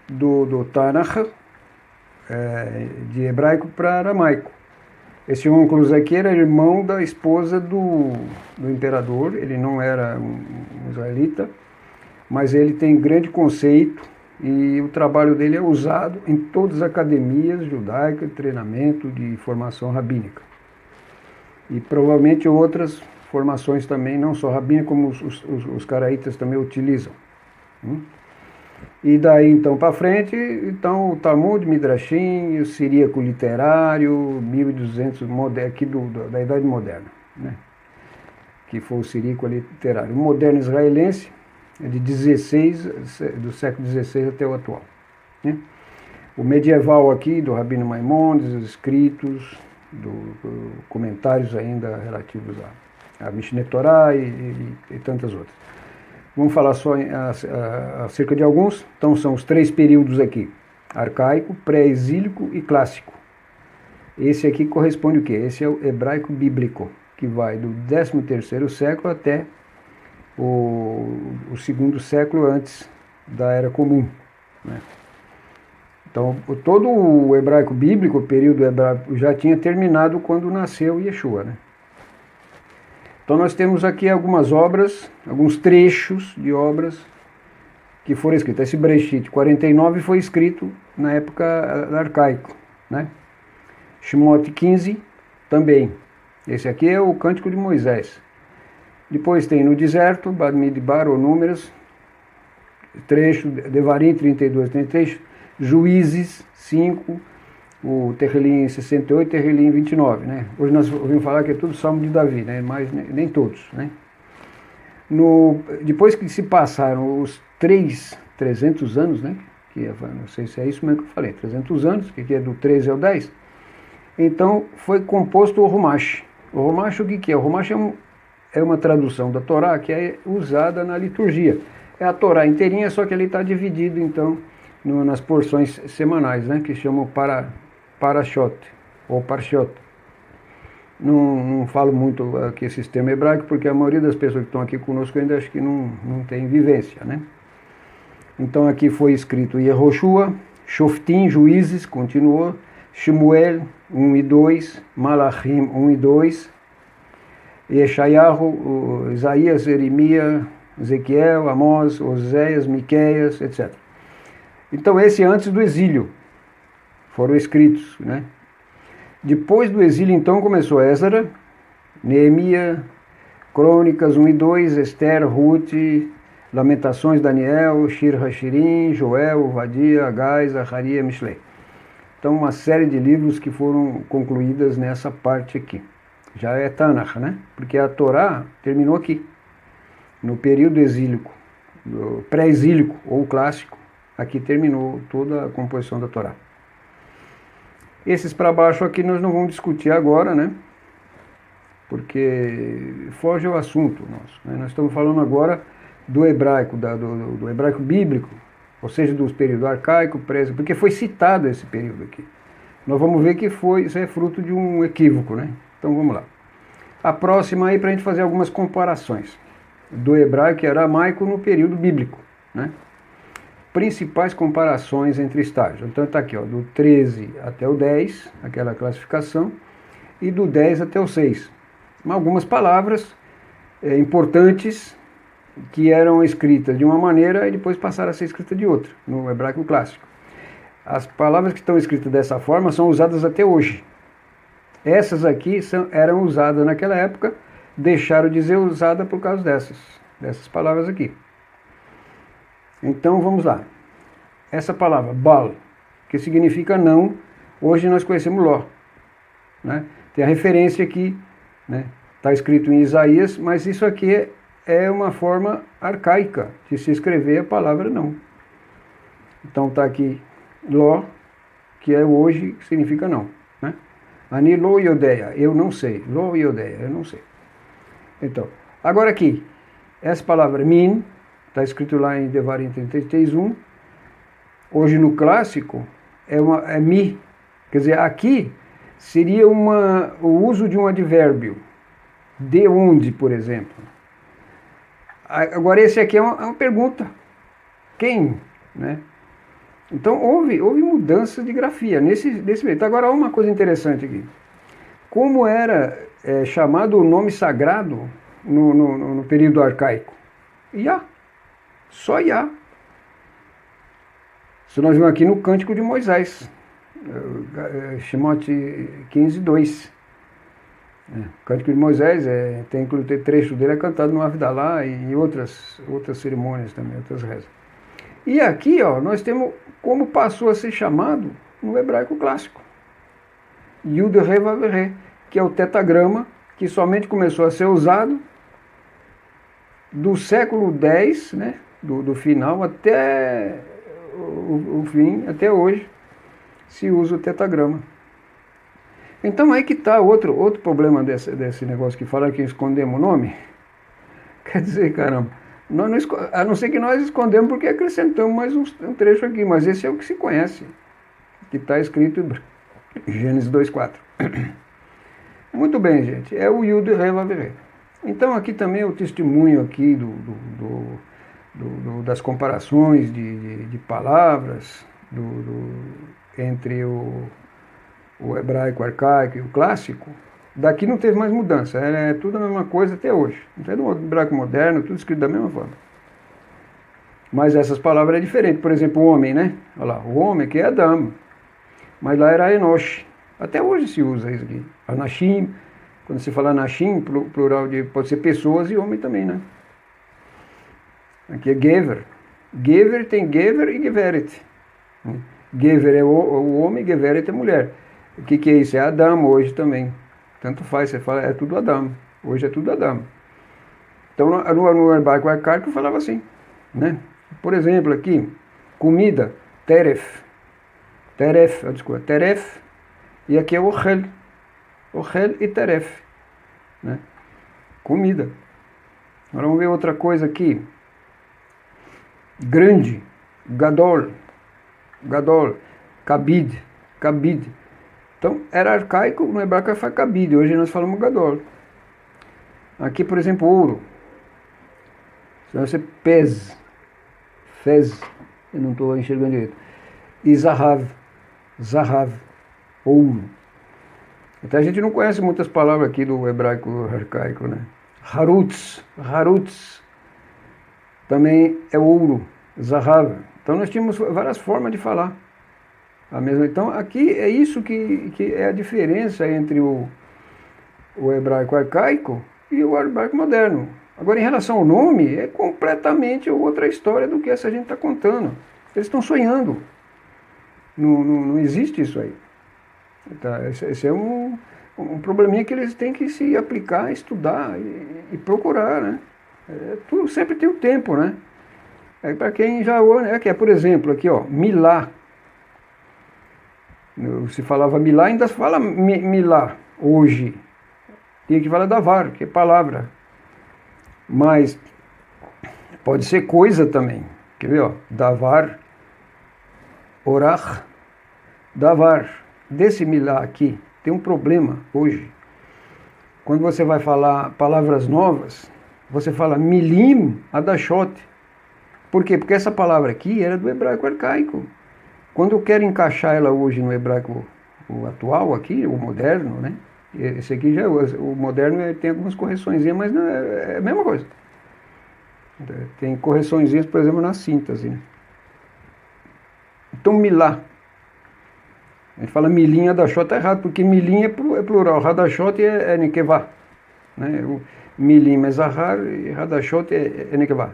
do Tanakh, de hebraico para aramaico. Esse Onkelos aqui era irmão da esposa do imperador, ele não era um israelita, mas ele tem grande conceito, e o trabalho dele é usado em todas as academias judaicas, treinamento de formação rabínica. E provavelmente outras formações também, não só rabínica, como os caraítas também utilizam. E daí então para frente, então o Talmud, Midrashim, o siríaco literário, 1200, aqui da Idade Moderna, né? Que foi o siríaco literário. O moderno israelense é de 16, do século XVI até o atual. Né? O medieval aqui, do Rabino Maimonides, os escritos, comentários ainda relativos a Mishneh Torah e tantas outras. Vamos falar só acerca de alguns. Então são os 3 períodos aqui: arcaico, pré-exílico e clássico. Esse aqui corresponde o quê? Esse é o hebraico bíblico, que vai do 13º século até o 2º século antes da Era Comum. Né? Então, todo o hebraico bíblico, o período hebraico, já tinha terminado quando nasceu Yeshua. Né? Então, nós temos aqui algumas obras, alguns trechos de obras que foram escritas. Esse Bereshit 49 foi escrito na época arcaico. Né? Shemot 15 também. Esse aqui é o Cântico de Moisés. Depois tem no deserto, Bamidbar ou Números, trecho, Devarim 32, 33, Juízes 5, o Terrilim 68 e Terrilim 29, né? Hoje nós ouvimos falar que é tudo Salmo de Davi, né? Mas nem todos, né? Depois que se passaram os 300 anos, né? Que não sei se é isso mesmo que eu falei, 300 anos, que é do 13 ao 10, então foi composto o Rumash. O Rumash o que é? O Rumash é uma tradução da Torá que é usada na liturgia. É a Torá inteirinha, só que ele está dividido, então, nas porções semanais, né? Que chamam Parashot, ou Parshot. Não falo muito aqui esse sistema hebraico, porque a maioria das pessoas que estão aqui conosco ainda acho que não tem vivência, né? Então aqui foi escrito Yehoshua, Shoftim, juízes, continuou, Shemuel 1 e 2, Malachim 1 e 2, Yeshayahu, Isaías, Jeremias, Ezequiel, Amós, Oséias, Miqueias, etc. Então esse antes do exílio foram escritos, né? Depois do exílio, então, começou Ézra, Neemias, Crônicas 1 e 2, Esther, Ruth, Lamentações, Daniel, Shir Hashirim, Joel, Ovadia, Agai, Zacarias, Mishlei. Então, uma série de livros que foram concluídas nessa parte aqui. Já é Tanakh, né? Porque a Torá terminou aqui, no período exílico, pré-exílico ou clássico. Aqui terminou toda a composição da Torá. Esses para baixo aqui nós não vamos discutir agora, né? Porque foge ao assunto nosso, né? Nós estamos falando agora do hebraico, do hebraico bíblico, ou seja, do período arcaico, porque foi citado esse período aqui. Nós vamos ver que isso é fruto de um equívoco, né? Então vamos lá. A próxima aí para a gente fazer algumas comparações do hebraico e aramaico no período bíblico, né? Principais comparações entre estágios. Então está aqui, ó, do 13 até o 10, aquela classificação, e do 10 até o 6. Algumas palavras importantes que eram escritas de uma maneira e depois passaram a ser escritas de outra, no hebraico clássico. As palavras que estão escritas dessa forma são usadas até hoje. Essas aqui eram usadas naquela época, deixaram de ser usadas por causa dessas palavras aqui. Então vamos lá. Essa palavra, Baal, que significa não, hoje nós conhecemos Ló, né? Tem a referência aqui, né? Está escrito em Isaías, mas isso aqui é uma forma arcaica de se escrever a palavra não. Então está aqui Ló, que é hoje, que significa não, né? Ani lo yodeia, eu não sei. Lo yodeia, eu não sei. Então, agora aqui, essa palavra min, está escrito lá em Devarim 33:1. Hoje no clássico é mi. Quer dizer, aqui seria o uso de um advérbio. De onde, por exemplo. Agora esse aqui é uma pergunta. Quem? Né? Então houve mudança de grafia nesse momento. Agora uma coisa interessante aqui. Como era chamado o nome sagrado no período arcaico? Yah. Só Yah. Isso nós vimos aqui no Cântico de Moisés, Shemot 15:2. Cântico de Moisés, tem inclusive trecho dele, é cantado no Avidalá e em outras cerimônias também, outras rezas. E aqui, ó, nós temos como passou a ser chamado no hebraico clássico. Yud Re Vav Re, que é o tetagrama, que somente começou a ser usado do século X, né, do final até o fim, até hoje, se usa o tetagrama. Então aí que está outro problema desse negócio que fala que escondemos o nome. Quer dizer, caramba, a não ser que nós escondemos porque acrescentamos mais um trecho aqui, mas esse é o que se conhece, que está escrito em Gênesis 2:4. Muito bem, gente, é o Yud Re Vav Re. Então aqui também é o testemunho aqui das comparações de palavras entre o hebraico arcaico e o clássico. Daqui não teve mais mudança, é tudo a mesma coisa até hoje. Não tem no hebraico moderno, tudo escrito da mesma forma. Mas essas palavras é diferente. Por exemplo, o homem, né? Olha lá, o homem que é Adam, mas lá era Enosh. Até hoje se usa isso aqui. Anashim, quando se fala Anashim, plural pode ser pessoas e homem também, né? Aqui é Gever. Gever tem Gever e Geveret. Gever é o homem, Geveret é mulher. O que é isso? É Adam hoje também. Tanto faz, você fala, é tudo Adam. Hoje é tudo Adam. Então no hebraico arcaico falava assim, né? Por exemplo, aqui, comida, teref. Desculpa, teref. E aqui é ochel. Ochel e teref, né? Comida. Agora vamos ver outra coisa aqui. Grande, gadol, kabid. Então era arcaico, no hebraico foi kabid, hoje nós falamos gadol. Aqui, por exemplo, ouro. Vai ser fez, eu não estou enxergando direito. E zahav, ouro. Então a gente não conhece muitas palavras aqui do hebraico arcaico, né? Harutz também é ouro, zahav. Então nós tínhamos várias formas de falar. Então aqui é isso que é a diferença entre o hebraico arcaico e o hebraico moderno. Agora, em relação ao nome, é completamente outra história do que essa gente está contando. Eles estão sonhando. Não existe isso aí. Tá? Esse é um probleminha que eles têm que se aplicar, estudar e procurar, né? Tudo sempre tem o tempo, né? Para quem já... por exemplo, aqui, ó, milá. Se falava milá, ainda se fala milá hoje. Tem que falar davar, que é palavra. Mas pode ser coisa também. Quer ver, ó? Davar, orach, davar. Desse milá aqui, tem um problema hoje. Quando você vai falar palavras novas, você fala milim adashot. Por quê? Porque essa palavra aqui era do hebraico arcaico. Quando eu quero encaixar ela hoje no hebraico o atual aqui, o moderno, né? Esse aqui já, o moderno tem algumas correções, mas não, é a mesma coisa. Tem correções, por exemplo, na síntese. Né? Então, milá. A gente fala milim, hadashot, tá errado, porque milim é plural, hadashot é nekevá. Né? O milim é zahar e hadashot é nekevá.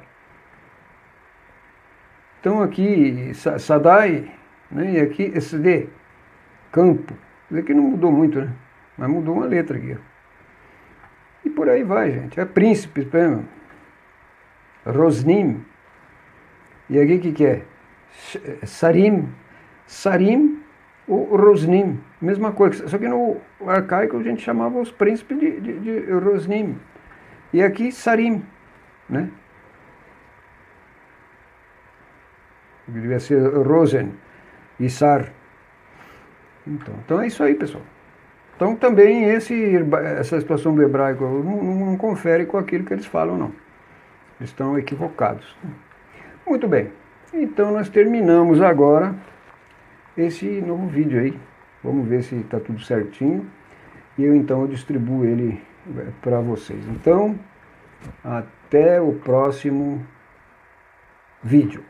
Então, aqui, sadai, né? E aqui, esse de campo. Isso aqui não mudou muito, né? Mas mudou uma letra aqui. E por aí vai, gente. É príncipes, Rosnim. E aqui o que é? Sarim. Sarim ou Rosnim. Mesma coisa. Só que no arcaico a gente chamava os príncipes de Rosnim. E aqui Sarim. Né? Devia ser Rosen e Sar. Então é isso aí, pessoal. Então também essa situação do hebraico não confere com aquilo que eles falam, não. Eles estão equivocados. Muito bem. Então nós terminamos agora esse novo vídeo aí. Vamos ver se está tudo certinho. E eu distribuo ele para vocês. Então, até o próximo vídeo.